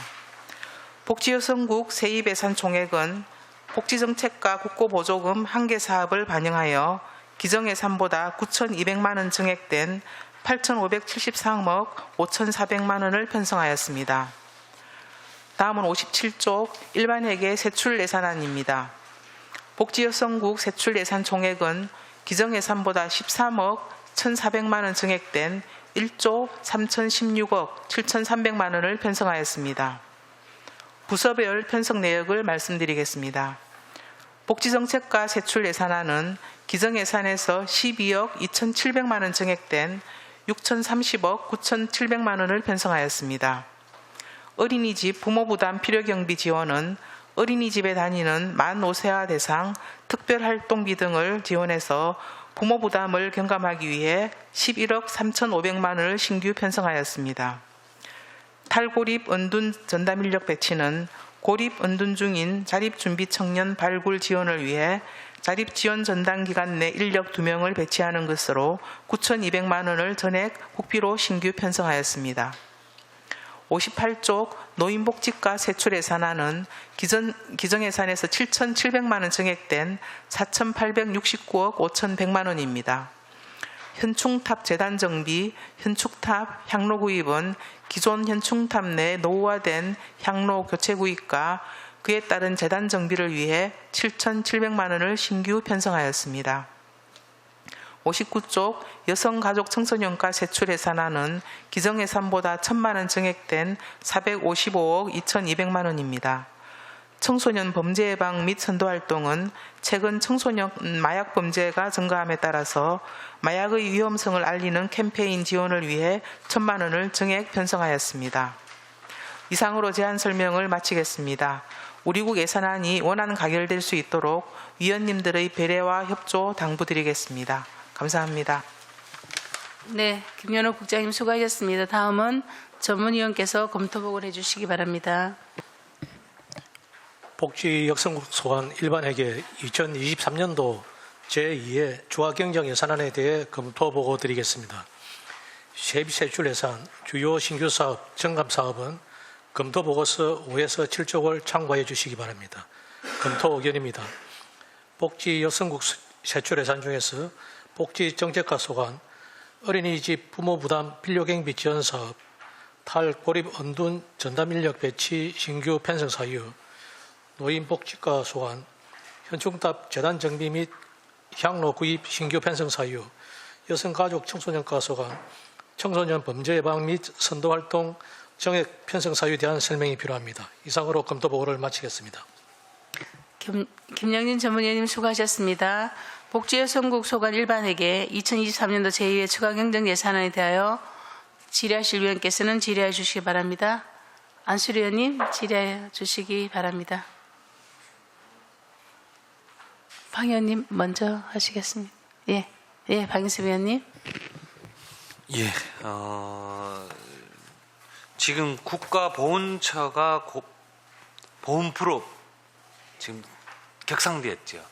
복지여성국 세입예산 총액은 복지정책과 국고보조금 1개 사업을 반영하여 기정예산보다 9,200만 원 증액된 8,574억 5,400만 원을 편성하였습니다. 다음은 57쪽 일반회계 세출예산안입니다. 복지여성국 세출예산 총액은 기정예산보다 13억 1,400만 원 증액된 1조 3,016억 7,300만 원을 편성하였습니다. 부서별 편성 내역을 말씀드리겠습니다. 복지정책과 세출예산안은 기정예산에서 12억 2,700만 원 증액된 6,030억 9,700만 원을 편성하였습니다. 어린이집 부모부담 필요경비 지원은 어린이집에 다니는 만 5세와 대상 특별활동비 등을 지원해서 부모부담을 경감하기 위해 11억 3,500만 원을 신규 편성하였습니다. 탈고립 은둔 전담인력 배치는 고립 은둔 중인 자립준비 청년 발굴 지원을 위해 자립지원 전담 기간 내 인력 2명을 배치하는 것으로 9,200만 원을 전액 국비로 신규 편성하였습니다. 58쪽 노인복지과 세출예산안은 기정예산에서 7,700만 원 증액된 4,869억 5,100만 원입니다. 현충탑 재단 정비, 현충탑 향로 구입은 기존 현충탑 내 노후화된 향로 교체 구입과 그에 따른 재단 정비를 위해 7,700만 원을 신규 편성하였습니다. 59쪽 여성가족청소년과 세출예산안은 기정예산보다 1,000만 원 증액된 455억 2,200만 원입니다. 청소년 범죄 예방 및 선도 활동은 최근 청소년 마약 범죄가 증가함에 따라서 마약의 위험성을 알리는 캠페인 지원을 위해 1,000만 원을 증액 편성하였습니다. 이상으로 제안 설명을 마치겠습니다. 우리국 예산안이 원안 가결될 수 있도록 위원님들의 배려와 협조 당부드리겠습니다. 감사합니다. 네, 김연옥 국장님 수고하셨습니다. 다음은 전문위원께서 검토보고를 해주시기 바랍니다. 복지여성국 소관 일반회계 2023년도 제2회 추가경정 예산안에 대해 검토보고 드리겠습니다. 세입세출 예산, 주요 신규 사업, 정감 사업은 검토보고서 5에서 7쪽을 참고해 주시기 바랍니다. 검토 의견입니다. 복지여성국 세출 예산 중에서 복지정책과 소관, 어린이집 부모부담 필요경비 지원 사업, 탈고립 은둔 전담인력 배치 신규 편성 사유, 노인복지과 소관, 현충탑 재단 정비 및 향로 구입 신규 편성 사유, 여성가족 청소년과 소관, 청소년 범죄 예방 및 선도활동 정액 편성 사유에 대한 설명이 필요합니다. 이상으로 검토보고를 마치겠습니다. 김영진 전문위원님 수고하셨습니다. 복지여성국 소관 일반회계 2023년도 제2회 추가경정 예산안에 대하여 질의하실 위원께서는 질의해 주시기 바랍니다. 안수리 의원님 질의해 주시기 바랍니다. 방 의원님 먼저 하시겠습니다. 예, 박인섭 의원님. 예, 지금 국가보훈처가 보훈부로 지금 격상되었죠.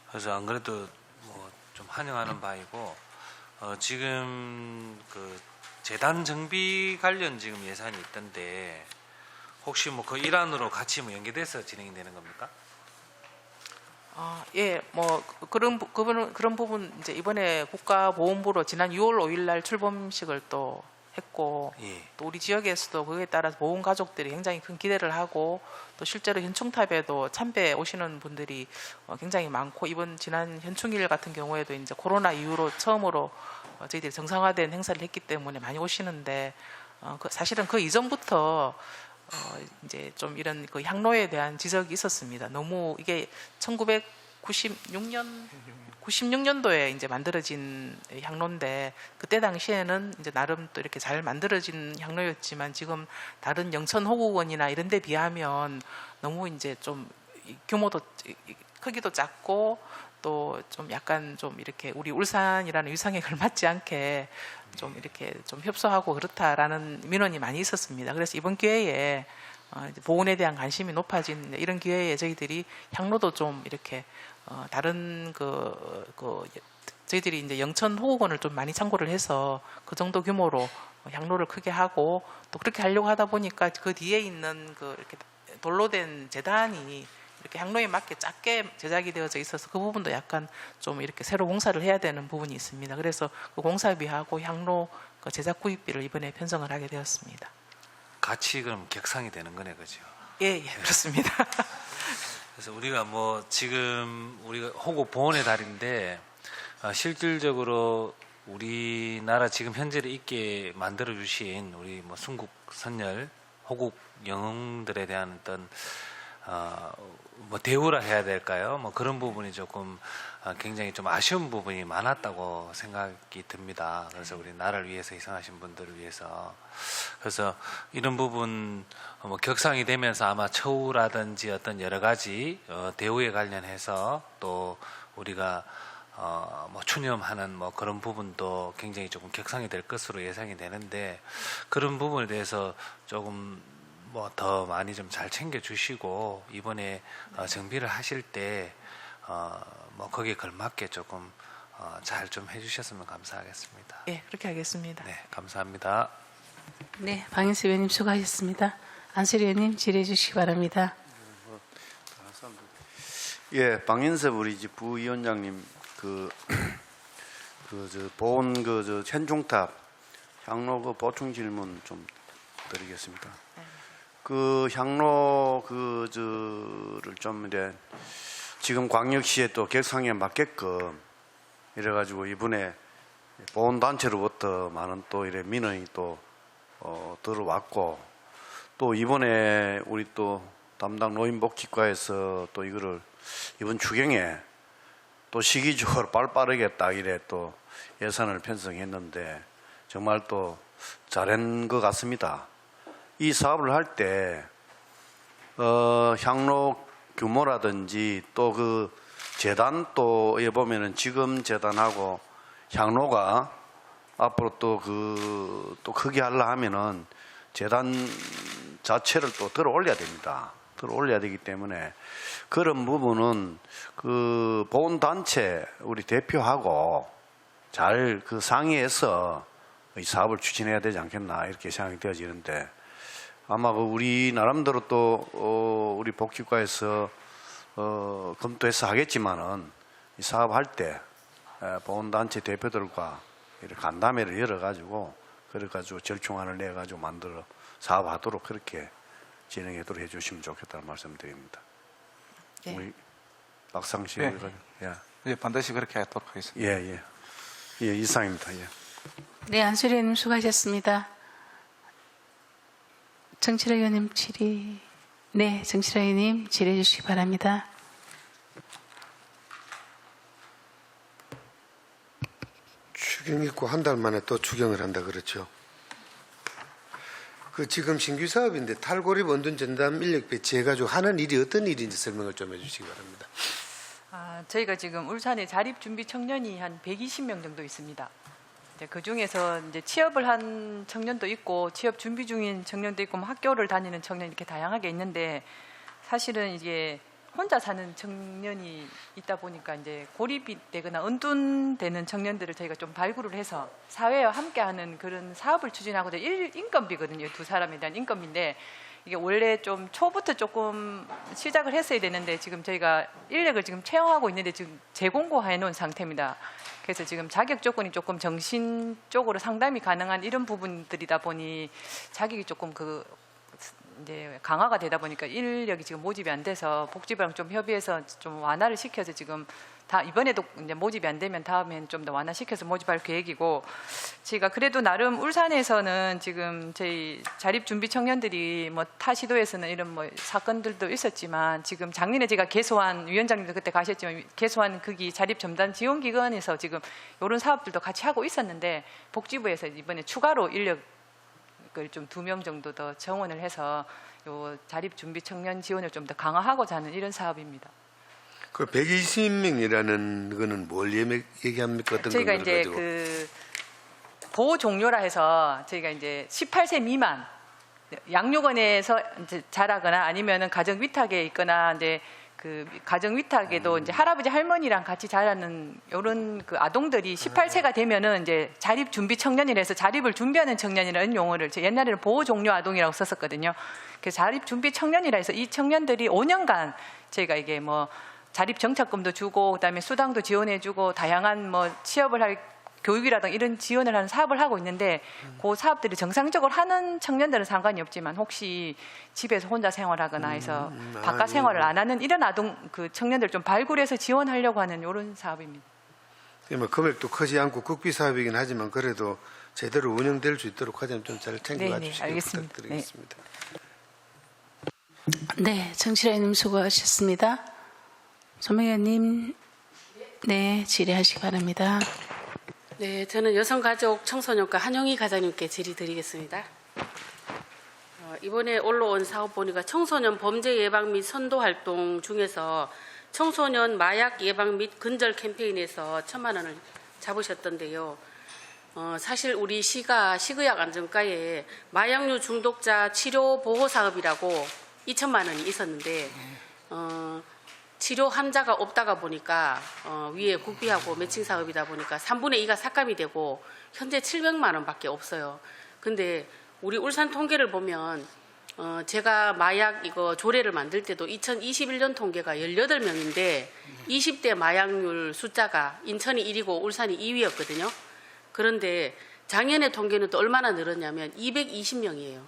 그래서 안 그래도 뭐 좀 환영하는 바이고, 지금 그 재단 정비 관련 지금 예산이 있던데 혹시 뭐 그 일환으로 같이 뭐 연계돼서 진행이 되는 겁니까? 예, 뭐 그런 부분 이제 이번에 국가보훈부로 지난 6월 5일 날 출범식을 또 했고 예. 또 우리 지역에서도 그에 따라서 보훈 가족들이 굉장히 큰 기대를 하고 또 실제로 현충탑에도 참배 오시는 분들이 굉장히 많고 이번 지난 현충일 같은 경우에도 이제 코로나 이후로 처음으로 저희들이 정상화된 행사를 했기 때문에 많이 오시는데 사실은 그 이전부터 이제 좀 이런 그 향로에 대한 지적이 있었습니다. 너무 이게 1996년도에 이제 만들어진 향로인데 그때 당시에는 이제 나름 또 이렇게 잘 만들어진 향로였지만 지금 다른 영천 호국원이나 이런 데 비하면 너무 이제 좀 규모도 크기도 작고 또 좀 약간 좀 이렇게 우리 울산이라는 위상에 걸맞지 않게 좀 이렇게 좀 협소하고 그렇다라는 민원이 많이 있었습니다. 그래서 이번 기회에 이제 보훈에 대한 관심이 높아진 이런 기회에 저희들이 향로도 좀 이렇게 다른 저희들이 이제 영천 호국원을 좀 많이 참고를 해서 그 정도 규모로 향로를 크게 하고 또 그렇게 하려고 하다 보니까 그 뒤에 있는 그 이렇게 돌로 된 재단이 이렇게 향로에 맞게 작게 제작이 되어져 있어서 그 부분도 약간 좀 이렇게 새로 공사를 해야 되는 부분이 있습니다. 그래서 그 공사비하고 향로 그 제작 구입비를 이번에 편성을 하게 되었습니다. 같이 그럼 객상이 되는 거네, 그죠? 예, 그렇습니다. 그래서 우리가 뭐 지금 우리가 호국 보훈의 달인데 실질적으로 우리나라 지금 현재를 있게 만들어 주신 우리 뭐 순국 선열 호국 영웅들에 대한 어떤 뭐 대우라 해야 될까요? 뭐 그런 부분이 조금 굉장히 좀 아쉬운 부분이 많았다고 생각이 듭니다. 그래서 우리 나라를 위해서 희생하신 분들을 위해서 그래서 이런 부분 뭐 격상이 되면서 아마 처우라든지 어떤 여러 가지 대우에 관련해서 또 우리가 뭐 추념하는 뭐 그런 부분도 굉장히 조금 격상이 될 것으로 예상이 되는데 그런 부분에 대해서 조금 뭐 더 많이 좀 잘 챙겨주시고 이번에 정비를 하실 때 뭐 거기에 걸맞게 조금 잘 좀 해주셨으면 감사하겠습니다. 예, 그렇게 하겠습니다. 네, 감사합니다. 네, 방인수 의원님 수고하셨습니다. 안수리 의원님 질의해 주시기 바랍니다. 예, 방인섭 우리 집 부위원장님 보훈 현충탑 향로 보충 질문 좀 드리겠습니다. 그 향로 를 좀 이제 지금 광역시에 또 객상에 맞게끔 이래가지고 이번에 보훈 단체로부터 많은 또 이래 민원이 또 들어왔고 또 이번에 우리 또 담당 노인복지과에서 또 이거를 이번 추경에 또 시기적으로 빠르게 딱 이래 또 예산을 편성했는데 정말 또 잘한 것 같습니다. 이 사업을 할 때 향로 규모라든지 또 그 재단 또에 보면은 지금 재단하고 향로가 앞으로 또 크게 하려 하면은 재단 자체를 또 들어 올려야 됩니다. 들어 올려야 되기 때문에 그런 부분은 그 보훈 단체 우리 대표하고 잘 그 상의해서 이 사업을 추진해야 되지 않겠나 이렇게 생각이 되어지는데 아마 그 우리 나름대로 또 우리 복지과에서 검토해서 하겠지만은 이 사업할 때 보훈단체 대표들과 이렇게 간담회를 열어가지고 그래가지고 절충안을 내가지고 만들어 사업하도록 그렇게 진행하도록 해주시면 좋겠다는 말씀드립니다. 예. 우리 박상 씨, 네. 예, 반드시 그렇게 하도록 하겠습니다. 예, 이상입니다. 예. 네, 안수리 의원님 수고하셨습니다. 정칠화 의원님 질의. 네, 정칠화 의원님 질의해 주시기 바랍니다. 추경 있고 한 달 만에 또 추경을 한다 그렇죠. 그 지금 신규 사업인데 탈고립 원둔 전담 인력 배치해가지고 하는 일이 어떤 일인지 설명을 좀 해주시기 바랍니다. 저희가 지금 울산에 자립 준비 청년이 한 120명 정도 있습니다. 그 중에서 이제 취업을 한 청년도 있고 취업 준비 중인 청년도 있고 뭐 학교를 다니는 청년 이렇게 다양하게 있는데 사실은 이게 혼자 사는 청년이 있다 보니까 이제 고립이 되거나 은둔되는 청년들을 저희가 좀 발굴을 해서 사회와 함께하는 그런 사업을 추진하고 인건비거든요. 두 사람에 대한 인건비인데 이게 원래 좀 초부터 조금 시작을 했어야 되는데 지금 저희가 인력을 지금 채용하고 있는데 지금 재공고해 놓은 상태입니다. 그래서 지금 자격 조건이 조금 정신 쪽으로 상담이 가능한 이런 부분들이다 보니 자격이 조금 이제 강화가 되다 보니까 인력이 지금 모집이 안 돼서 복지부랑 좀 협의해서 좀 완화를 시켜서 지금 다 이번에도 이제 모집이 안 되면 다음엔 좀 더 완화시켜서 모집할 계획이고, 제가 그래도 나름 울산에서는 지금 저희 자립 준비 청년들이 뭐 타 시도에서는 이런 뭐 사건들도 있었지만 지금 작년에 제가 개소한 위원장님도 그때 가셨지만 개소한 거기 자립 전담 지원 기관에서 지금 이런 사업들도 같이 하고 있었는데 복지부에서 이번에 추가로 인력 좀 2명 정도 더 정원을 해서 요 자립 준비 청년 지원을 좀 더 강화하고자 하는 이런 사업입니다. 그 120명이라는 거는 뭘 얘기합니까? 어떤 저희가 걸 이제 가지고? 그 보호 종료라 해서 저희가 이제 18세 미만 양육원에서 이제 자라거나 아니면은 가정 위탁에 있거나 이제 그 가정 위탁에도 이제 할아버지 할머니랑 같이 자라는 이런 그 아동들이 18세가 되면은 이제 자립 준비 청년이라서 자립을 준비하는 청년이라는 용어를 옛날에는 보호 종료 아동이라고 썼었거든요. 그래서 자립 준비 청년이라 해서 이 청년들이 5년간 저희가 이게 뭐 자립 정착금도 주고 그다음에 수당도 지원해주고 다양한 뭐 취업을 할 교육이라든가 이런 지원을 하는 사업을 하고 있는데 그 사업들이 정상적으로 하는 청년들은 상관이 없지만 혹시 집에서 혼자 생활하거나 해서 바깥 생활을 안 하는 이런 아동 그 청년들 좀 발굴해서 지원하려고 하는 이런 사업입니다. 뭐 금액도 크지 않고 국비 사업이긴 하지만 그래도 제대로 운영될 수 있도록 과장님 좀 잘 챙겨와 네네, 주시기 알겠습니다. 부탁드리겠습니다. 네, 정치라님 수고하셨습니다. 소명현님, 네, 질의하시기 바랍니다. 네, 저는 여성가족 청소년과 한영희 과장님께 질의드리겠습니다. 이번에 올라온 사업 보니까 청소년 범죄 예방 및 선도 활동 중에서 청소년 마약 예방 및 근절 캠페인에서 1,000만 원을 잡으셨던데요. 사실 우리 시가 식의약 안전과에 마약류 중독자 치료 보호 사업이라고 2,000만 원이 있었는데 치료 환자가 없다가 보니까 위에 국비하고 매칭 사업이다 보니까 3분의 2가 삭감이 되고 현재 700만 원밖에 없어요. 근데 우리 울산 통계를 보면 제가 마약 이거 조례를 만들 때도 2021년 통계가 18명인데 20대 마약률 숫자가 인천이 1위고 울산이 2위였거든요. 그런데 작년의 통계는 또 얼마나 늘었냐면 220명이에요.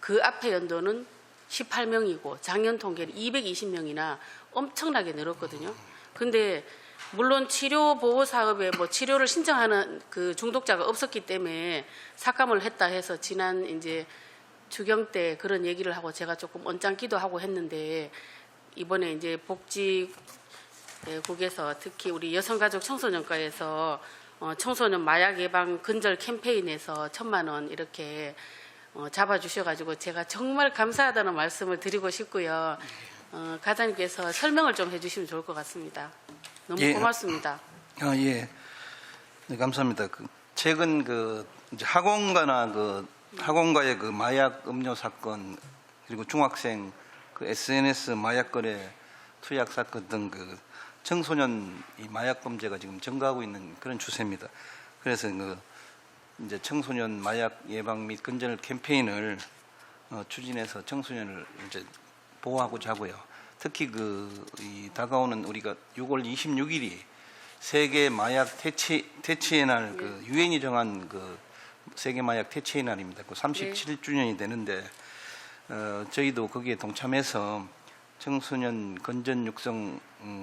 그 앞에 연도는 18명이고 작년 통계는 220명이나 엄청나게 늘었거든요. 근데 물론 치료 보호 사업에 뭐 치료를 신청하는 그 중독자가 없었기 때문에 삭감을 했다 해서 지난 이제 주경 때 그런 얘기를 하고 제가 조금 언짢기도 하고 했는데 이번에 이제 복지국에서 특히 우리 여성가족 청소년과에서 청소년 마약 예방 근절 캠페인에서 1,000만 원 이렇게 잡아주셔가지고 제가 정말 감사하다는 말씀을 드리고 싶고요. 과장님께서 설명을 좀 해주시면 좋을 것 같습니다. 너무 예. 고맙습니다. 예. 네, 감사합니다. 최근 이제 학원가의 그 마약 음료 사건 그리고 중학생 SNS 마약 거래 투약 사건 등 청소년 이 마약 범죄가 지금 증가하고 있는 그런 추세입니다. 그래서 이제 청소년 마약 예방 및 근절 캠페인을 추진해서 청소년을 이제 보호하고자 하고요. 특히 이 다가오는 우리가 6월 26일이 세계 마약 퇴치의 날 유엔이 정한 세계 마약 퇴치의 날입니다. 37주년이 되는데 저희도 거기에 동참해서 청소년 건전 육성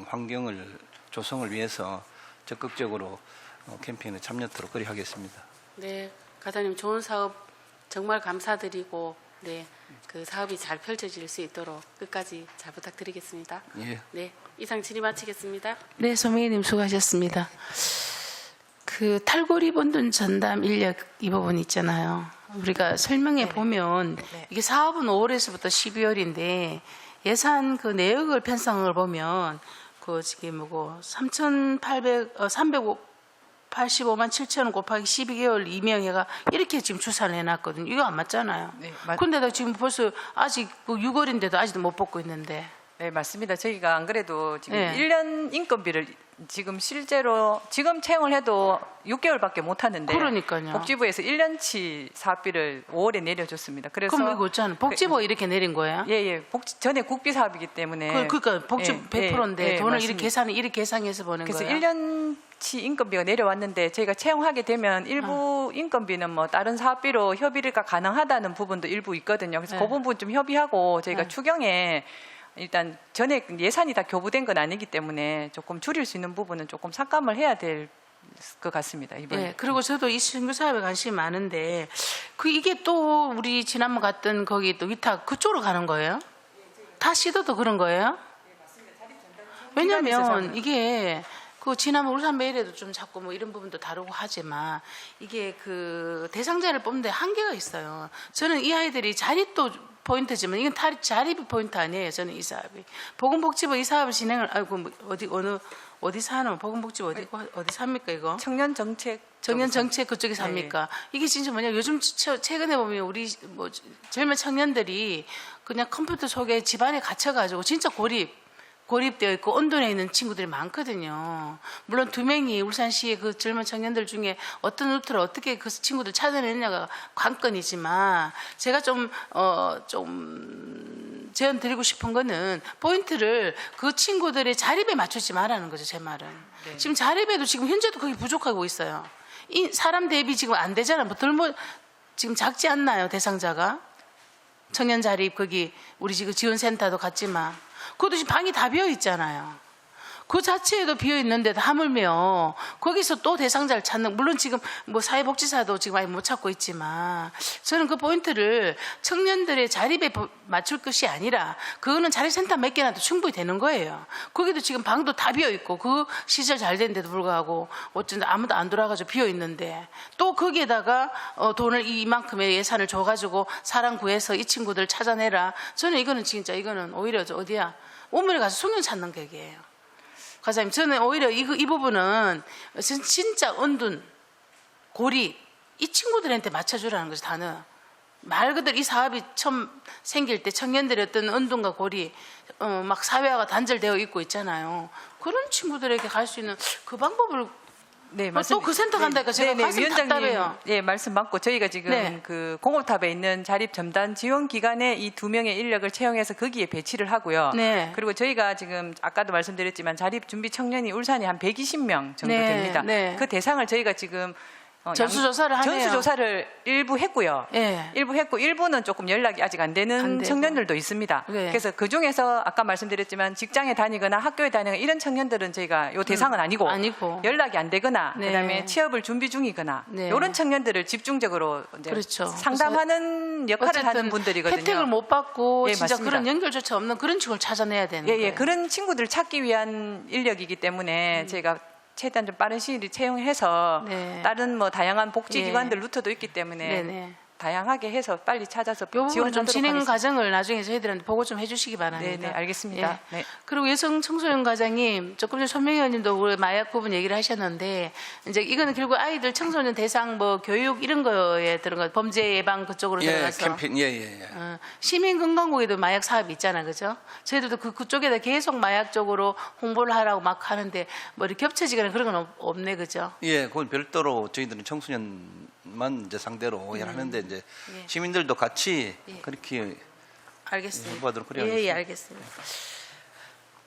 환경을 조성을 위해서 적극적으로 캠페인에 참여토록 그리하겠습니다. 네, 과장님 좋은 사업 정말 감사드리고 네, 그 사업이 잘 펼쳐질 수 있도록 끝까지 잘 부탁드리겠습니다. 예. 네, 이상 질의 마치겠습니다. 네, 소명희님 수고하셨습니다. 그 탈골 입원든 전담 인력 이 부분 있잖아요. 우리가 설명해 보면 이게 사업은 5월에서부터 12월인데 예산 그 내역을 편성을 보면 그 지금 뭐고 385만 7천 원 곱하기 12개월 이명해가 이렇게 지금 추산을 해놨거든요. 이거 안 맞잖아요. 네, 그런데도 지금 벌써 아직 6월인데도 아직도 못 뽑고 있는데 네, 맞습니다. 저희가 안 그래도 지금 네. 1년 인건비를 지금 실제로 지금 채용을 해도 6개월밖에 못 하는데 그러니까요. 복지부에서 1년치 사업비를 5월에 내려줬습니다. 그래서 그럼 이거 있잖아. 복지부가 이렇게 내린 거야? 예, 전에 국비 사업이기 때문에 그러니까 복지부 예, 100%인데 예, 돈을 맞습니다. 이렇게 계산해서 버는 그래서 거야. 1년치 인건비가 내려왔는데 저희가 채용하게 되면 일부 인건비는 뭐 다른 사업비로 협의가 가능하다는 부분도 일부 있거든요. 그래서 네. 그 부분 좀 협의하고 저희가 네. 추경에 일단 전에 예산이 다 교부된 건 아니기 때문에 조금 줄일 수 있는 부분은 조금 삭감을 해야 될 것 같습니다. 이번에. 예, 그리고 저도 이 신규 사업에 관심이 많은데 이게 또 우리 지난번 갔던 거기 또 위탁 그쪽으로 가는 거예요? 다 시도도 그런 거예요? 왜냐면 이게 그 지난번 울산 메일에도 좀 자꾸 뭐 이런 부분도 다루고 하지만 이게 그 대상자를 뽑는데 한계가 있어요. 저는 이 아이들이 자립도 포인트지만 이건 자립이 포인트 아니에요. 저는 이 사업이 보건복지부 이 사업을 진행을 뭐 어디서 하노? 보건복지부 어디서 합니까 이거? 청년 정책 그쪽에서 합니까? 이게 진짜 뭐냐 요즘 최근에 보면 우리 뭐 젊은 청년들이 그냥 컴퓨터 속에 집안에 갇혀가지고 진짜 고립되어 있고 온돈에 있는 친구들이 많거든요. 물론 2명이 울산시의 그 젊은 청년들 중에 어떤 루트를 어떻게 그 친구들 찾아내느냐가 관건이지만 제가 좀 제안 드리고 싶은 거는 포인트를 그 친구들의 자립에 맞추지 말라는 거죠. 제 말은. 네. 지금 자립에도 지금 현재도 거기 부족하고 있어요. 이 사람 대비 지금 안 되잖아요. 지금 작지 않나요? 대상자가? 청년 자립 거기 우리 지금 지원센터도 갔지만 그것도 지금 방이 다 비어 있잖아요. 그 자체에도 비어 있는데도 하물며 거기서 또 대상자를 찾는 물론 지금 뭐 사회복지사도 지금 많이 못 찾고 있지만 저는 그 포인트를 청년들의 자립에 맞출 것이 아니라 그거는 자립센터 몇 개나 도 충분히 되는 거예요. 거기도 지금 방도 다 비어 있고 그 시절 잘 됐는데도 불구하고 어쩐지 아무도 안 돌아가지고 비어 있는데 또 거기에다가 돈을 이만큼의 예산을 줘가지고 사람 구해서 이 친구들 찾아내라. 저는 이거는 진짜 이거는 오히려 어디야 오물에 가서 숙련 찾는 격이에요. 과장님, 저는 오히려 이 부분은 진짜 은둔, 고립, 이 친구들한테 맞춰주라는 거죠, 단어. 말 그대로 이 사업이 처음 생길 때 청년들의 어떤 은둔과 고립, 막 사회화가 단절되어 있고 있잖아요. 그런 친구들에게 갈 수 있는 그 방법을 네, 또 그 센터 간다니까 제가 가슴 답답해요. 네, 말씀 맞고 저희가 지금 네. 그 공업탑에 있는 자립 전담 지원 기관에 이 2명의 인력을 채용해서 거기에 배치를 하고요. 네. 그리고 저희가 지금 아까도 말씀드렸지만 자립 준비 청년이 울산에 한 120명 정도 네, 됩니다. 네. 그 대상을 저희가 지금 전수조사를 하네요. 전수조사를 일부 했고요. 예. 일부 했고 일부는 조금 연락이 아직 안 되는 안 되고. 청년들도 있습니다. 네. 그래서 그 중에서 아까 말씀드렸지만 직장에 다니거나 학교에 다니거나 이런 청년들은 저희가 요 대상은 아니고 연락이 안 되거나 네. 그다음에 취업을 준비 중이거나 네. 이런 청년들을 집중적으로 이제 그렇죠. 상담하는 역할을 하는 어쨌든 분들이거든요. 혜택을 못 받고 예, 진짜 맞습니다. 그런 연결조차 없는 그런 친구를 찾아내야 되는 예, 거예요. 그런 친구들을 찾기 위한 인력이기 때문에 저희가 최대한 좀 빠른 시일에 채용해서 네. 다른 뭐 다양한 복지기관들 예. 루트도 있기 때문에 네네. 다양하게 해서 빨리 찾아서 이 부분 좀 지원하도록 진행 하겠습니다. 과정을 나중에 저희들한테 보고 좀 해주시기 바랍니다. 네, 네, 알겠습니다. 예. 네. 그리고 여성 청소년 과장님, 조금 전에 손명희 의원님도 우리 마약 부분 얘기를 하셨는데, 이제 이거는 결국 아이들 청소년 대상 뭐 교육 이런 거에 들어가 범죄 예방 그쪽으로 들어가서 캠페인, 예. 시민건강국에도 마약 사업이 있잖아, 그죠? 저희들도 그쪽에다 계속 마약 쪽으로 홍보를 하라고 막 하는데 뭐 이렇게 겹쳐지거나 그런 건 없네, 그죠? 예, 그건 별도로 저희들은 청소년만 이제 상대로 하는데 이제 예. 시민들도 같이 예. 그렇게 알겠습니다. 홍보하도록 그래야 예, 알겠습니다.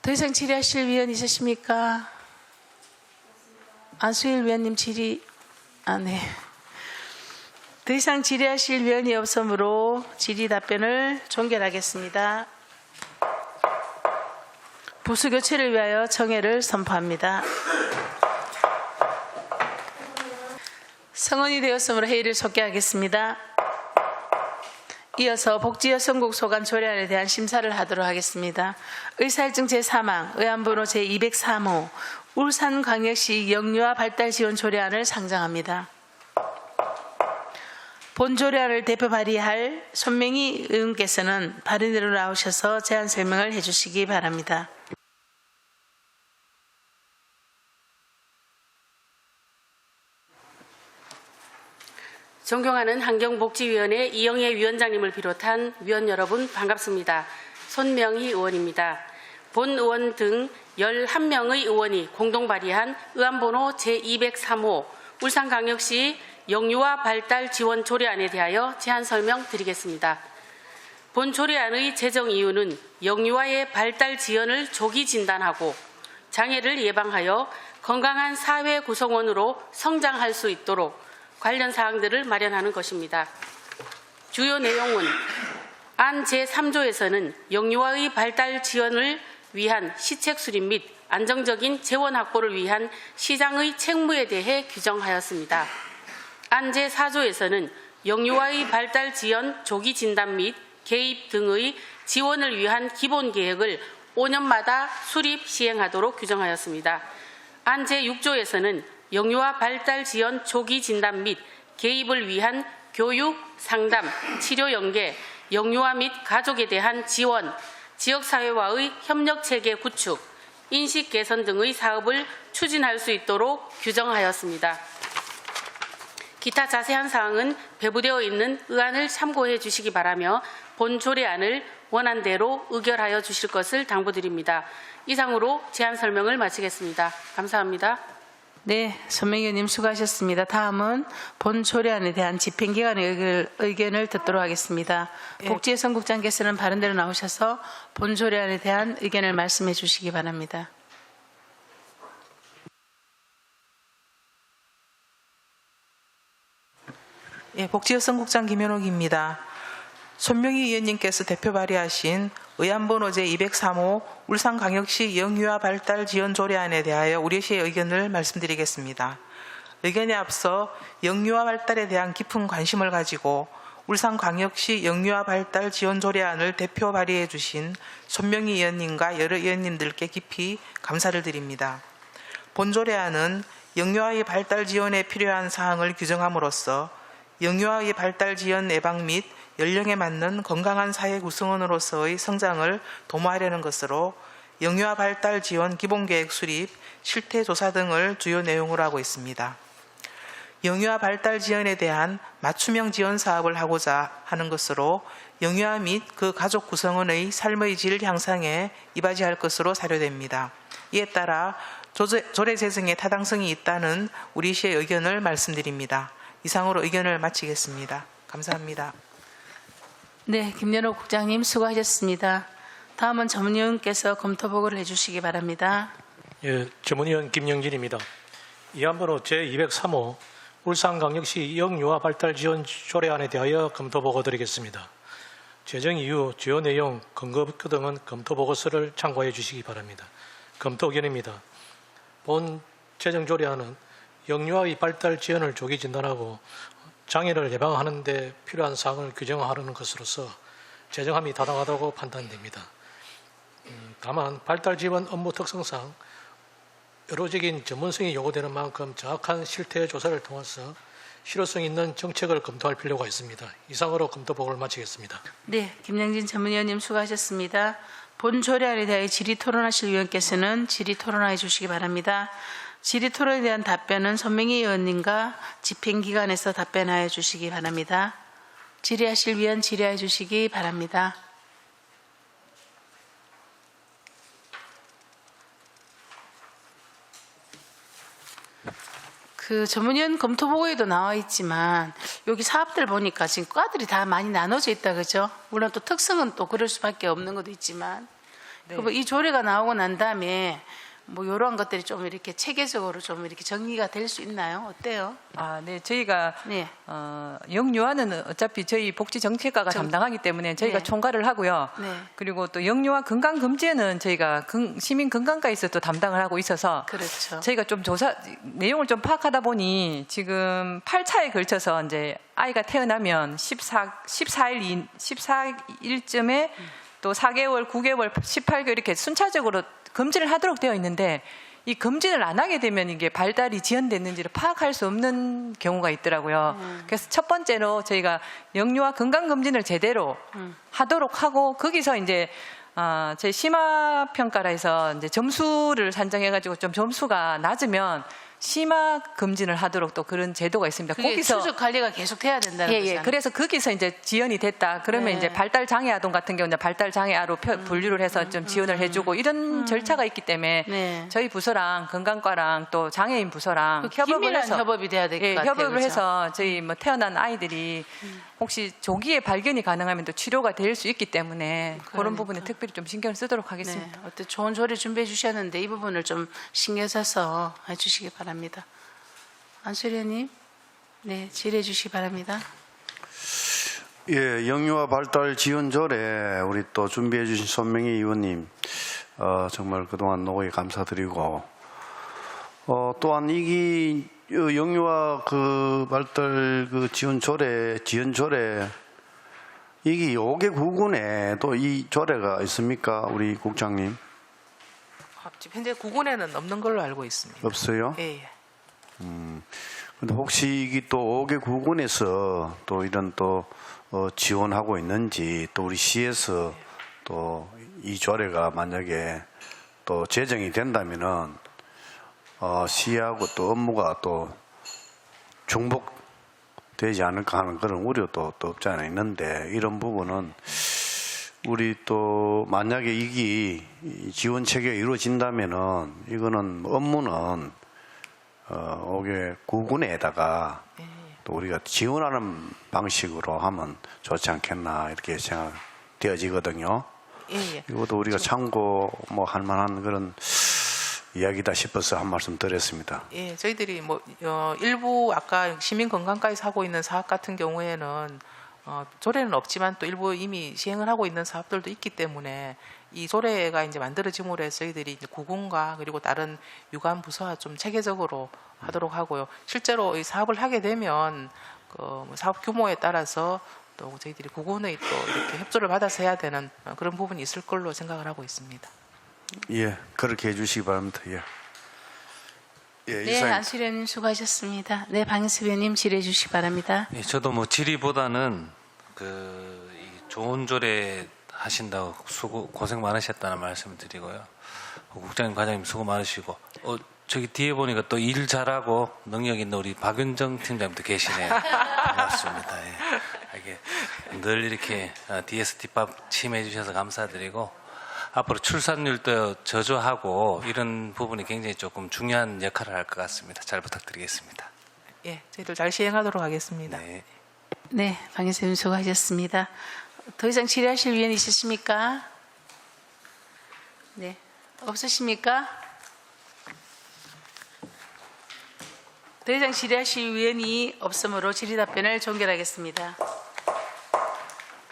더 이상 질의하실 위원 있으십니까? 안수일 위원님 질의 네. 더 이상 질의하실 위원이 없으므로 질의 답변을 종결하겠습니다. 부수 교체를 위하여 정회를 선포합니다. 성원이 되었으므로 회의를 속개하겠습니다. 이어서 복지여성국 소관 조례안에 대한 심사를 하도록 하겠습니다. 의사일증 제3항 의안번호 제203호 울산광역시 영유아 발달 지원 조례안을 상정합니다. 본 조례안을 대표 발의할 손명희 의원께서는 발의대로 나오셔서 제안 설명을 해주시기 바랍니다. 존경하는 환경복지위원회 이영애 위원장님을 비롯한 위원 여러분 반갑습니다. 손명희 의원입니다. 본 의원 등 11명의 의원이 공동 발의한 의안번호 제203호 울산광역시 영유아 발달 지원 조례안에 대하여 제안 설명드리겠습니다. 본 조례안의 제정 이유는 영유아의 발달 지연을 조기 진단하고 장애를 예방하여 건강한 사회 구성원으로 성장할 수 있도록 관련 사항들을 마련하는 것입니다. 주요 내용은 안 제3조에서는 영유아의 발달 지연을 위한 시책 수립 및 안정적인 재원 확보를 위한 시장의 책무에 대해 규정하였습니다. 안 제4조에서는 영유아의 발달 지연 조기 진단 및 개입 등의 지원을 위한 기본 계획을 5년마다 수립 시행하도록 규정하였습니다. 안 제6조에서는 영유아 발달 지연 조기 진단 및 개입을 위한 교육, 상담, 치료 연계, 영유아 및 가족에 대한 지원, 지역사회와의 협력체계 구축, 인식 개선 등의 사업을 추진할 수 있도록 규정하였습니다. 기타 자세한 사항은 배부되어 있는 의안을 참고해 주시기 바라며 본 조례안을 원안대로 의결하여 주실 것을 당부드립니다. 이상으로 제안 설명을 마치겠습니다. 감사합니다. 네, 손명희 의원님 수고하셨습니다. 다음은 본 조례안에 대한 집행기관의 의견을 듣도록 하겠습니다. 복지여성국장께서는 바른대로 나오셔서 본 조례안에 대한 의견을 말씀해 주시기 바랍니다. 예, 복지여성국장 김현옥입니다. 손명희 의원님께서 대표 발의하신 의안번호 제203호 울산광역시 영유아 발달 지원 조례안에 대하여 우리시의 의견을 말씀드리겠습니다. 의견에 앞서 영유아 발달에 대한 깊은 관심을 가지고 울산광역시 영유아 발달 지원 조례안을 대표 발의해 주신 손명희 의원님과 여러 의원님들께 깊이 감사를 드립니다. 본 조례안은 영유아의 발달 지원에 필요한 사항을 규정함으로써 영유아의 발달 지연 예방 및 연령에 맞는 건강한 사회 구성원으로서의 성장을 도모하려는 것으로 영유아 발달 지원 기본계획 수립, 실태 조사 등을 주요 내용으로 하고 있습니다. 영유아 발달 지원에 대한 맞춤형 지원 사업을 하고자 하는 것으로 영유아 및 그 가족 구성원의 삶의 질 향상에 이바지할 것으로 사료됩니다. 이에 따라 조례 제정에 타당성이 있다는 우리 시의 의견을 말씀드립니다. 이상으로 의견을 마치겠습니다. 감사합니다. 네, 김연옥 국장님 수고하셨습니다. 다음은 전문위원께서 검토 보고를 해주시기 바랍니다. 예, 전문위원 김영진입니다. 의안번호 제203호 울산광역시 영유아 발달 지원 조례안에 대하여 검토 보고 드리겠습니다. 제정 이유, 주요 내용, 근거 등은 검토 보고서를 참고해 주시기 바랍니다. 검토 의견입니다. 본 제정 조례안은 영유아의 발달 지연을 조기 진단하고 장애를 예방하는 데 필요한 사항을 규정하는 것으로서 제정함이 타당하다고 판단됩니다. 다만 발달 지원 업무 특성상 여러적인 전문성이 요구되는 만큼 정확한 실태 조사를 통해서 실효성 있는 정책을 검토할 필요가 있습니다. 이상으로 검토 보고를 마치겠습니다. 네, 김영진 전문위원님 수고하셨습니다. 본 조례안에 대해 질의 토론하실 위원께서는 질의 토론해 주시기 바랍니다. 질의 토론에 대한 답변은 손명희 의원님과 집행기관에서 답변하여 주시기 바랍니다. 질의하실 위원 질의해 주시기 바랍니다. 그 전문위원 검토 보고에도 나와 있지만 여기 사업들 보니까 지금 과들이 다 많이 나눠져 있다 그죠? 물론 또 특성은 또 그럴 수밖에 없는 것도 있지만 네. 이 조례가 나오고 난 다음에 뭐 이러한 것들이 좀 이렇게 체계적으로 좀 이렇게 정리가 될 수 있나요? 어때요? 아, 네, 저희가 네. 영유아는 어차피 저희 복지정책과가 담당하기 때문에 저희가 네. 총괄을 하고요. 네. 그리고 또 영유아 건강검진은 저희가 시민건강과에서 또 담당을 하고 있어서 그렇죠. 저희가 좀 내용을 좀 파악하다 보니 지금 8차에 걸쳐서 이제 아이가 태어나면 14일쯤에 또 4개월, 9개월, 18개월 이렇게 순차적으로 검진을 하도록 되어 있는데 이 검진을 안 하게 되면 이게 발달이 지연됐는지를 파악할 수 없는 경우가 있더라고요. 그래서 첫 번째로 저희가 영유아 건강검진을 제대로 하도록 하고 거기서 이제 저희 심화평가라 해서 이제 점수를 산정해가지고 좀 점수가 낮으면 심화 금진을 하도록 또 그런 제도가 있습니다. 그게 거기서 추적 관리가 계속 돼야 된다는 예, 거잖아요. 그래서 거기서 이제 지원이 됐다. 그러면 네. 이제 발달 장애 아동 같은 경우는 발달 장애아로 분류를 해서 좀 지원을 해주고 이런 절차가 있기 때문에 네. 저희 부서랑 건강과랑 또 장애인 부서랑 그 협업을 긴밀한 해서 협업이 돼야 될 것 예, 같아요. 협업을 그죠? 해서 저희 뭐 태어난 아이들이 혹시 조기에 발견이 가능하면 또 치료가 될 수 있기 때문에 그런 부분에 특별히 좀 신경을 쓰도록 하겠습니다. 네, 어때 좋은 조례 준비해 주셨는데 이 부분을 좀 신경 써서 해주시기 바랍니다. 안수리 의원님, 네, 질의해 주시기 바랍니다. 예, 영유아 발달 지원 조례 우리 또 준비해 주신 손명희 의원님 정말 그동안 노고에 감사드리고 또한 이기 영유아 그 발달 그 지원 조례 이게 5개 구군에 또 이 조례가 있습니까, 우리 국장님? 지금 현재 구군에는 없는 걸로 알고 있습니다. 없어요? 예, 예. 근데 혹시 이게 또 5개 구군에서 또 이런 또 지원하고 있는지, 또 우리 시에서 또 이 조례가 만약에 또 제정이 된다면은 시하고 또 업무가 또 중복되지 않을까 하는 그런 우려도 또 없지 않아 있는데, 이런 부분은 우리 또 만약에 이게 지원 체계가 이루어진다면은 이거는 업무는 5개 구군에다가 또 우리가 지원하는 방식으로 하면 좋지 않겠나 이렇게 생각되어지거든요. 예, 예. 이것도 우리가 참고 뭐 할 만한 그런 이야기다 싶어서 한 말씀 드렸습니다. 예, 저희들이 뭐 일부 아까 시민건강과에서 하고 있는 사업 같은 경우에는 조례는 없지만 또 일부 이미 시행을 하고 있는 사업들도 있기 때문에 이 조례가 이제 만들어짐으로 해서 저희들이 이제 구군과 그리고 다른 유관 부서와 좀 체계적으로 하도록 하고요. 실제로 이 사업을 하게 되면 그 사업 규모에 따라서 또 저희들이 구군의 또 이렇게 협조를 받아서 해야 되는 그런 부분이 있을 걸로 생각을 하고 있습니다. 예, 그렇게 해주시기 바랍니다. 예. 예, 네, 이상. 안수리 의원님 수고하셨습니다. 네, 방인섭 의원님 질의해 주시기 바랍니다. 예, 저도 뭐 질의보다는 이 좋은 조례 하신다고 고생 많으셨다는 말씀을 드리고요. 국장님, 과장님 수고 많으시고 저기 뒤에 보니까 또 일 잘하고 능력 있는 우리 박윤정 팀장님도 계시네요. 반갑습니다. 예. 이게 늘 이렇게 뒤에서 뒷밥 침해 주셔서 감사드리고, 앞으로 출산율도 저조하고 이런 부분이 굉장히 조금 중요한 역할을 할 것 같습니다. 잘 부탁드리겠습니다. 예, 저희들 잘 시행하도록 하겠습니다. 네. 네, 방인섭 의원님 수고하셨습니다. 더 이상 질의하실 위원 있으십니까? 네, 없으십니까? 더 이상 질의하실 위원이 없으므로 질의답변을 종결하겠습니다.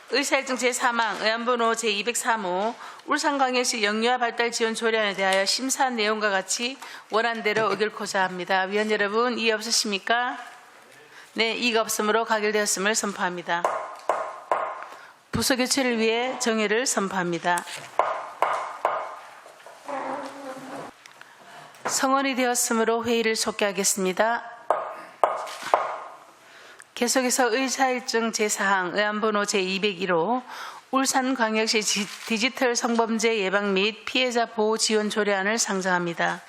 의사일정 제3항 의안번호 제203호 울산광역시 영유아 발달 지원 조례안에 대하여 심사한 내용과 같이 원안대로 의결코자 합니다. 위원 여러분, 이의 없으십니까? 네, 이의가 없으므로 가결되었음을 선포합니다. 부서 교체를 위해 정회를 선포합니다. 성원이 되었으므로 회의를 속개하겠습니다. 계속해서 의사일정 제4항 의안번호 제201호 울산광역시 디지털 성범죄 예방 및 피해자 보호 지원 조례안을 상정합니다.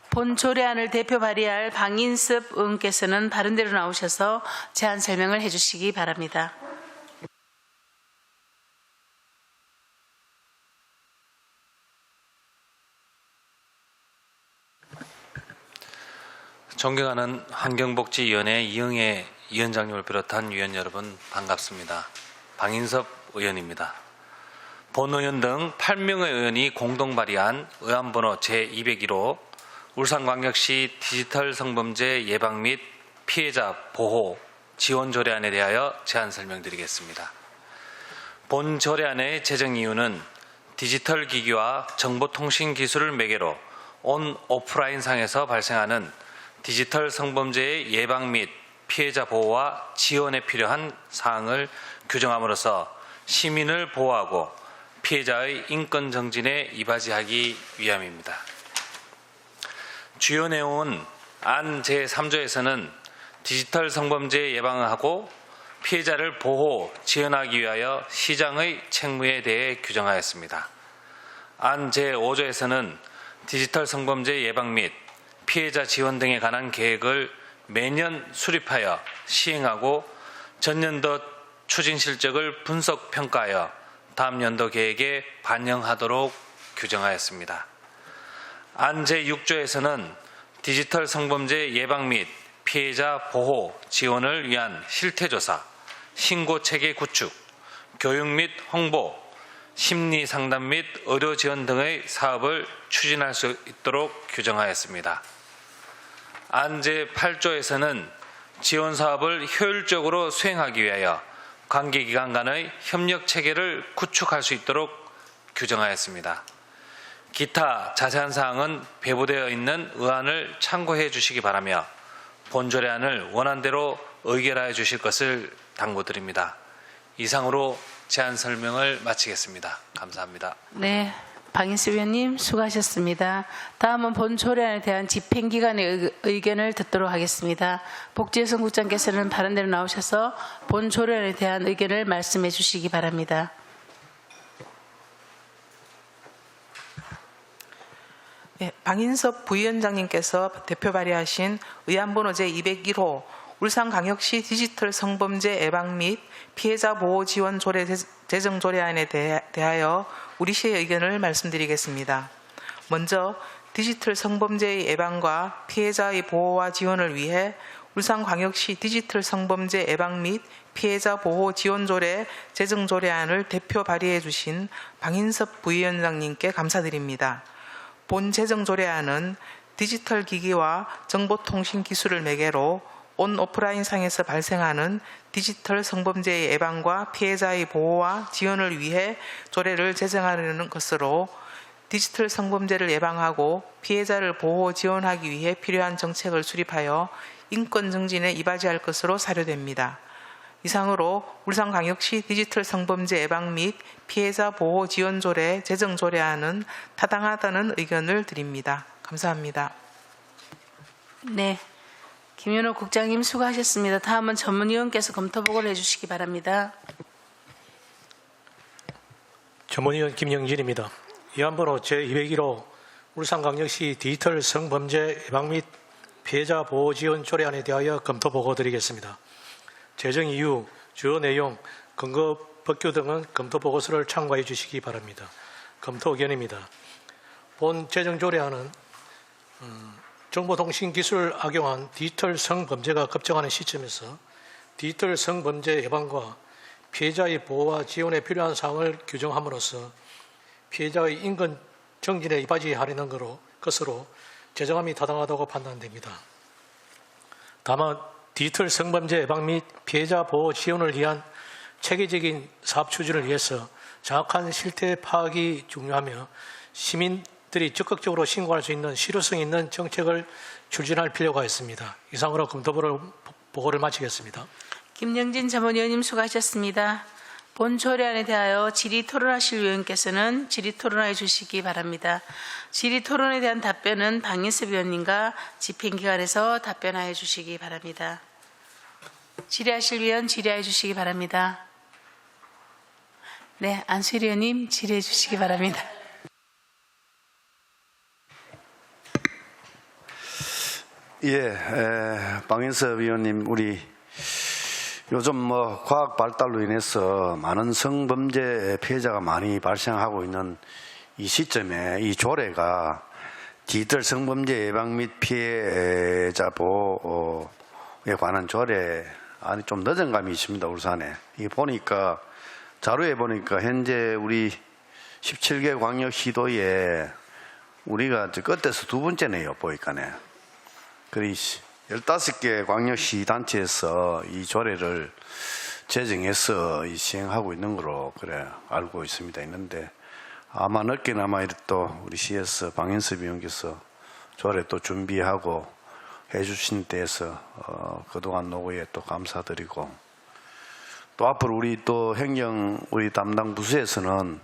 본 조례안을 대표 발의할 방인섭 의원께서는 바른대로 나오셔서 제안 설명을 해주시기 바랍니다. 존경하는 환경복지위원회 이영애 위원장님을 비롯한 위원 여러분 반갑습니다. 방인섭 의원입니다. 본 의원 등 8명의 의원이 공동 발의한 의안번호 제201호 울산광역시 디지털 성범죄 예방 및 피해자 보호 지원 조례안에 대하여 제안 설명드리겠습니다. 본 조례안의 제정 이유는 디지털 기기와 정보통신 기술을 매개로 온 오프라인 상에서 발생하는 디지털 성범죄의 예방 및 피해자 보호와 지원에 필요한 사항을 규정함으로써 시민을 보호하고 피해자의 인권 정진에 이바지하기 위함입니다. 주요 내용은 안 제3조에서는 디지털 성범죄 예방을 하고 피해자를 보호, 지원하기 위하여 시장의 책무에 대해 규정하였습니다. 안 제5조에서는 디지털 성범죄 예방 및 피해자 지원 등에 관한 계획을 매년 수립하여 시행하고 전년도 추진 실적을 분석 평가하여 다음 연도 계획에 반영하도록 규정하였습니다. 안 제6조에서는 디지털 성범죄 예방 및 피해자 보호 지원을 위한 실태조사, 신고체계 구축, 교육 및 홍보, 심리 상담 및 의료 지원 등의 사업을 추진할 수 있도록 규정하였습니다. 안 제8조에서는 지원 사업을 효율적으로 수행하기 위하여 관계기관 간의 협력 체계를 구축할 수 있도록 규정하였습니다. 기타 자세한 사항은 배부되어 있는 의안을 참고해 주시기 바라며 본조례안을 원안대로 의결하여 주실 것을 당부드립니다. 이상으로 제안 설명을 마치겠습니다. 감사합니다. 네, 박인수 위원님 수고하셨습니다. 다음은 본 조례안에 대한 집행기관의 의견을 듣도록 하겠습니다. 복지여성 국장께서는 바른 대로 나오셔서 본 조례안에 대한 의견을 말씀해 주시기 바랍니다. 네, 방인섭 부위원장님께서 대표 발의하신 의안번호 제201호 울산광역시 디지털 성범죄 예방 및 피해자 보호 지원 조례 제정 조례안에 대하여 우리 시의 의견을 말씀드리겠습니다. 먼저 디지털 성범죄의 예방과 피해자의 보호와 지원을 위해 울산광역시 디지털 성범죄 예방 및 피해자 보호 지원 조례 제정 조례안을 대표 발의해 주신 방인섭 부위원장님께 감사드립니다. 본 제정 조례안은 디지털 기기와 정보통신 기술을 매개로 온 오프라인 상에서 발생하는 디지털 성범죄의 예방과 피해자의 보호와 지원을 위해 조례를 제정하려는 것으로 디지털 성범죄를 예방하고 피해자를 보호 지원하기 위해 필요한 정책을 수립하여 인권 증진에 이바지할 것으로 사료됩니다. 이상으로 울산광역시 디지털 성범죄 예방 및 피해자 보호 지원 조례 제정 조례안은 타당하다는 의견을 드립니다. 감사합니다. 네, 김윤호 국장님 수고하셨습니다. 다음은 전문위원께서 검토보고를 해주시기 바랍니다. 전문위원 김영진입니다. 의안번호 제201호 울산광역시 디지털 성범죄 예방 및 피해자 보호 지원 조례안에 대하여 검토보고 드리겠습니다. 제정 이유, 주요 내용, 근거 법규 등은 검토보고서를 참고해 주시기 바랍니다. 검토 의견입니다. 본 제정 조례안은 정보통신기술을 악용한 디지털 성범죄가 급증하는 시점에서 디지털 성범죄 예방과 피해자의 보호와 지원에 필요한 사항을 규정함으로써 피해자의 인권 정진에 이바지하려는 것으로 제정함이 타당하다고 판단됩니다. 다만 디지털 성범죄 예방 및 피해자 보호 지원을 위한 체계적인 사업 추진을 위해서 정확한 실태 파악이 중요하며 시민들이 적극적으로 신고할 수 있는 실효성 있는 정책을 추진할 필요가 있습니다. 이상으로 검토보고를 마치겠습니다. 김영진 전문위원님 수고하셨습니다. 본 조례안에 대하여 질의토론하실 위원께서는 질의토론해 주시기 바랍니다. 질의토론에 대한 답변은 방인섭 위원님과 집행기관에서 답변하여 주시기 바랍니다. 질의하실 위원 질의해 주시기 바랍니다. 네, 안수일 의원님 질의해 주시기 바랍니다. 방인섭 위원님, 우리 요즘 과학 발달로 인해서 많은 성범죄 피해자가 많이 발생하고 있는 이 시점에 이 조례가 디지털 성범죄 예방 및 피해자 보호에 관한 조례 안이 좀 늦은 감이 있습니다. 울산에. 이게 보니까 자료에 보니까 현재 우리 17개 광역시도에 우리가 끝에서 두 번째네요. 보니까네. 그리 15개 광역시 단체에서 이 조례를 제정해서 시행하고 있는 거로 그래 알고 있는데 아마 늦게나마 또 우리 시에서 방인섭 위원께서 조례 또 준비하고 해주신 데에서 그동안 노고에 또 감사드리고 또 앞으로 우리 또 행정 우리 담당 부서에서는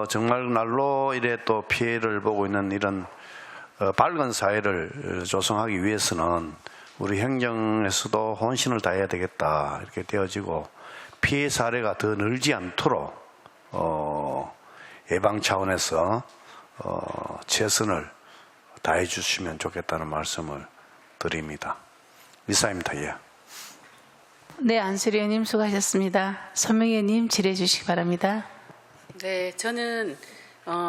정말 날로 이래 또 피해를 보고 있는 이런 밝은 사회를 조성하기 위해서는 우리 행정에서도 혼신을 다해야 되겠다 이렇게 되어지고 피해 사례가 더 늘지 않도록 예방 차원에서 최선을 다해 주시면 좋겠다는 말씀을 드립니다. 이상입니다. 예. 네, 안수리 의원님 수고하셨습니다. 손명희 의원님 질의해 주시기 바랍니다. 네, 저는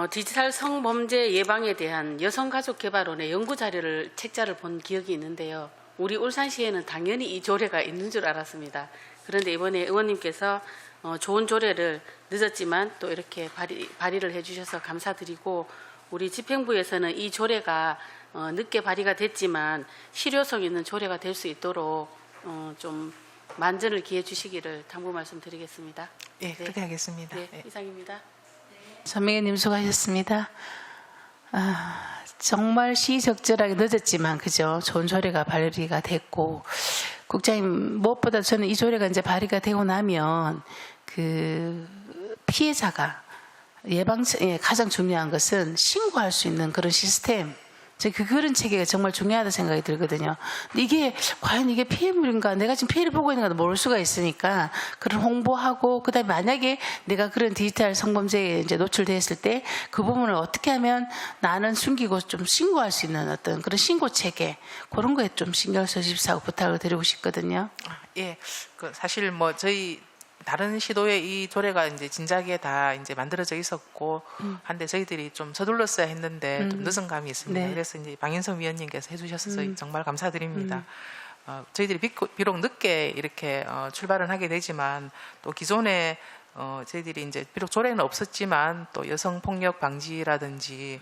디지털 성범죄 예방에 대한 여성가족개발원의 연구 자료를 책자를 본 기억이 있는데요. 우리 울산시에는 당연히 이 조례가 있는 줄 알았습니다. 그런데 이번에 의원님께서 좋은 조례를 늦었지만 또 이렇게 발의를 해주셔서 감사드리고, 우리 집행부에서는 이 조례가 늦게 발의가 됐지만 실효성 있는 조례가 될 수 있도록 좀 만전을 기해 주시기를 당부 말씀드리겠습니다. 예, 그렇게 하겠습니다. 네, 예. 이상입니다. 손명희 의원님 수고하셨습니다. 정말 시적절하게 늦었지만 그죠? 좋은 조례가 발의가 됐고, 국장님 무엇보다 저는 이 조례가 이제 발의가 되고 나면 그 피해자가 가장 중요한 것은 신고할 수 있는 그런 시스템, 그런 체계가 정말 중요하다 생각이 들거든요. 근데 이게 과연 이게 피해물인가, 내가 지금 피해를 보고 있는 건 모를 수가 있으니까 그런 홍보하고, 그다음에 만약에 내가 그런 디지털 성범죄에 이제 노출됐을 때 그 부분을 어떻게 하면 나는 숨기고 좀 신고할 수 있는 어떤 그런 신고 체계, 그런 거에 좀 신경 써주십사고 부탁을 드리고 싶거든요. 예, 사실 뭐 저희 다른 시도에 이 조례가 이제 진작에 다 이제 만들어져 있었고 한데 저희들이 좀 서둘렀어야 했는데 좀 늦은 감이 있습니다. 네. 그래서 이제 방인성 위원님께서 해주셔서 정말 감사드립니다. 저희들이 비록 늦게 이렇게 출발은 하게 되지만 또 기존에 저희들이 이제 비록 조례는 없었지만 또 여성 폭력 방지라든지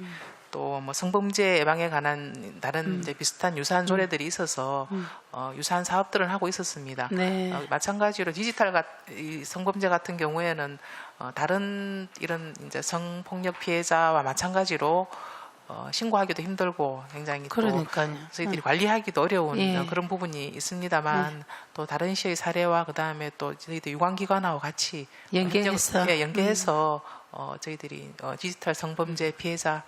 또 뭐 성범죄 예방에 관한 다른 이제 비슷한 유사한 조례들이 있어서 유사한 사업들을 하고 있었습니다. 네. 마찬가지로 디지털 이 성범죄 같은 경우에는 다른 이런 이제 성폭력 피해자와 마찬가지로 신고하기도 힘들고 굉장히 그러니까요. 또 저희들이 관리하기도 어려운 예. 그런 부분이 있습니다만 또 다른 시의 사례와 그다음에 또 저희들 유관기관하고 같이 연계해서. 연계해서 저희들이 디지털 성범죄 피해자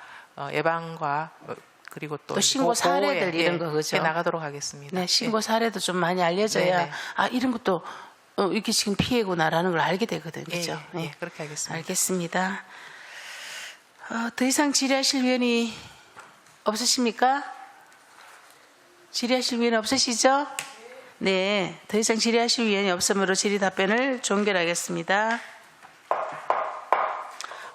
예방과 그리고 또 신고 사례들 이런 거 그죠? 해 나가도록 하겠습니다. 네, 신고 사례도 좀 많이 알려져야 네네. 이런 것도 이게 지금 피해구나라는 걸 알게 되거든요. 그죠? 예, 네. 그렇게 하겠습니다. 알겠습니다. 더 이상 질의하실 위원이 없으십니까? 질의하실 위원 없으시죠? 네, 더 이상 질의하실 위원이 없으므로 질의 답변을 종결하겠습니다.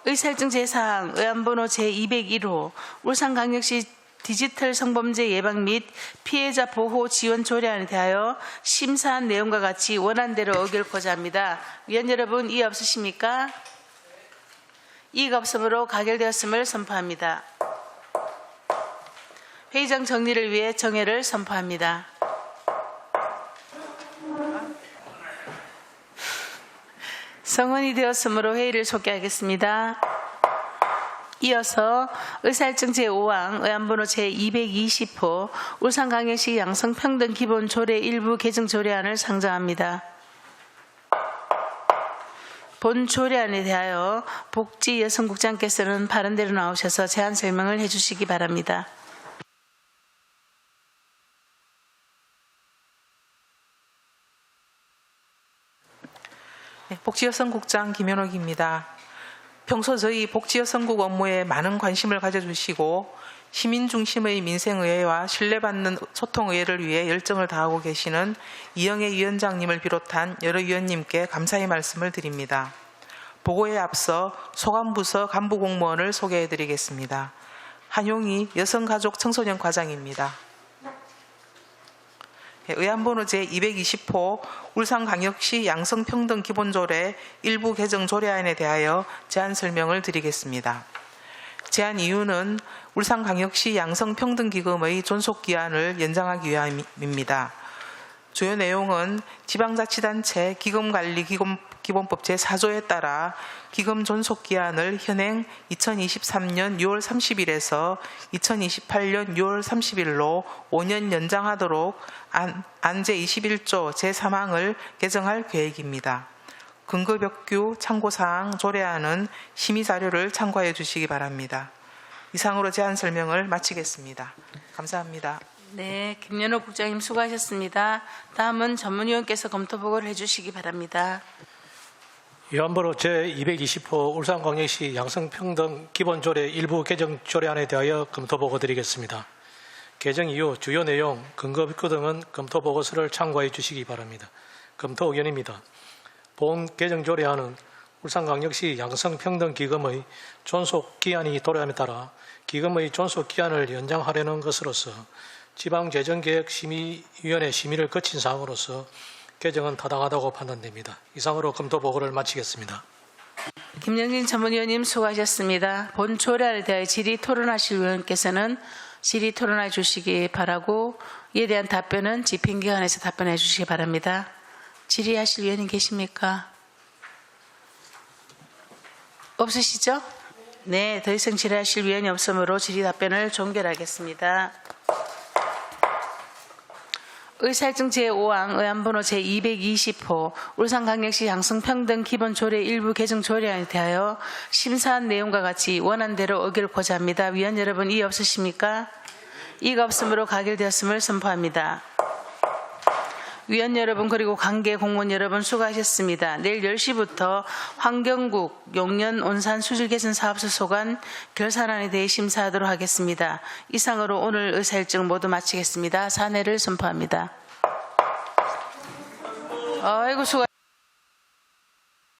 의사일정 제4항 의안번호 제201호 울산광역시 디지털 성범죄 예방 및 피해자 보호 지원 조례안에 대하여 심사한 내용과 같이 원안대로 의결코자 합니다. 위원 여러분, 이의 없으십니까? 이의가 없으므로 가결되었음을 선포합니다. 회의장 정리를 위해 정회를 선포합니다. 성원이 되었으므로 회의를 속개하겠습니다. 이어서 의사일정 제5항 의안번호 제220호 울산광역시 양성평등기본조례 일부 개정 조례안을 상정합니다. 본 조례안에 대하여 복지여성국장께서는 발언대로 나오셔서 제안 설명을 해주시기 바랍니다. 네, 복지여성국장 김현옥입니다. 평소 저희 복지여성국 업무에 많은 관심을 가져주시고 시민 중심의 민생의회와 신뢰받는 소통의회를 위해 열정을 다하고 계시는 이영애 위원장님을 비롯한 여러 위원님께 감사의 말씀을 드립니다. 보고에 앞서 소관부서 간부 공무원을 소개해드리겠습니다. 한용희 여성가족청소년 과장입니다. 의안번호 제220호 울산광역시 양성평등기본조례 일부 개정 조례안에 대하여 제안 설명을 드리겠습니다. 제안 이유는 울산광역시 양성평등기금의 존속기한을 연장하기 위함입니다. 주요 내용은 지방자치단체 기금관리기본법 제4조에 따라 기금 존속기한을 현행 2023년 6월 30일에서 2028년 6월 30일로 5년 연장하도록 안제 21조 제3항을 개정할 계획입니다. 근거벽규 참고사항 조례안은 심의자료를 참고해 주시기 바랍니다. 이상으로 제안 설명을 마치겠습니다. 감사합니다. 네, 김연옥 국장님 수고하셨습니다. 다음은 전문위원께서 검토 보고를 해주시기 바랍니다. 위안부로 제220호 울산광역시 양성평등 기본조례 일부 개정 조례안에 대하여 검토보고 드리겠습니다. 개정 이후 주요 내용, 근거 비교 등은 검토보고서를 참고해 주시기 바랍니다. 검토 의견입니다. 본 개정 조례안은 울산광역시 양성평등기금의 존속기한이 도래함에 따라 기금의 존속기한을 연장하려는 것으로서 지방재정계획심의위원회 심의를 거친 사항으로서 개정은 타당하다고 판단됩니다. 이상으로 검토 보고를 마치겠습니다. 김영진 전문위원님 수고하셨습니다. 본 조례안에 대하여 질의 토론하실 위원께서는 질의 토론해 주시기 바라고 이에 대한 답변은 집행기관에서 답변해 주시기 바랍니다. 질의하실 위원님 계십니까? 없으시죠? 네, 더 이상 질의하실 위원이 없으므로 질의 답변을 종결하겠습니다. 의사일정 제5항 의안번호 제220호 울산광역시 양성평등 기본조례 일부 개정 조례안에 대하여 심사한 내용과 같이 원안대로 의결코자 합니다. 위원 여러분 이의 없으십니까? 이의가 없으므로 가결되었음을 선포합니다. 위원 여러분 그리고 관계 공무원 여러분 수고하셨습니다. 내일 10시부터 환경국 용년 온산 수질 개선 사업소 소관 결산안에 대해 심사하도록 하겠습니다. 이상으로 오늘 의사일정 모두 마치겠습니다. 사내를 선포합니다. 아이고 수고.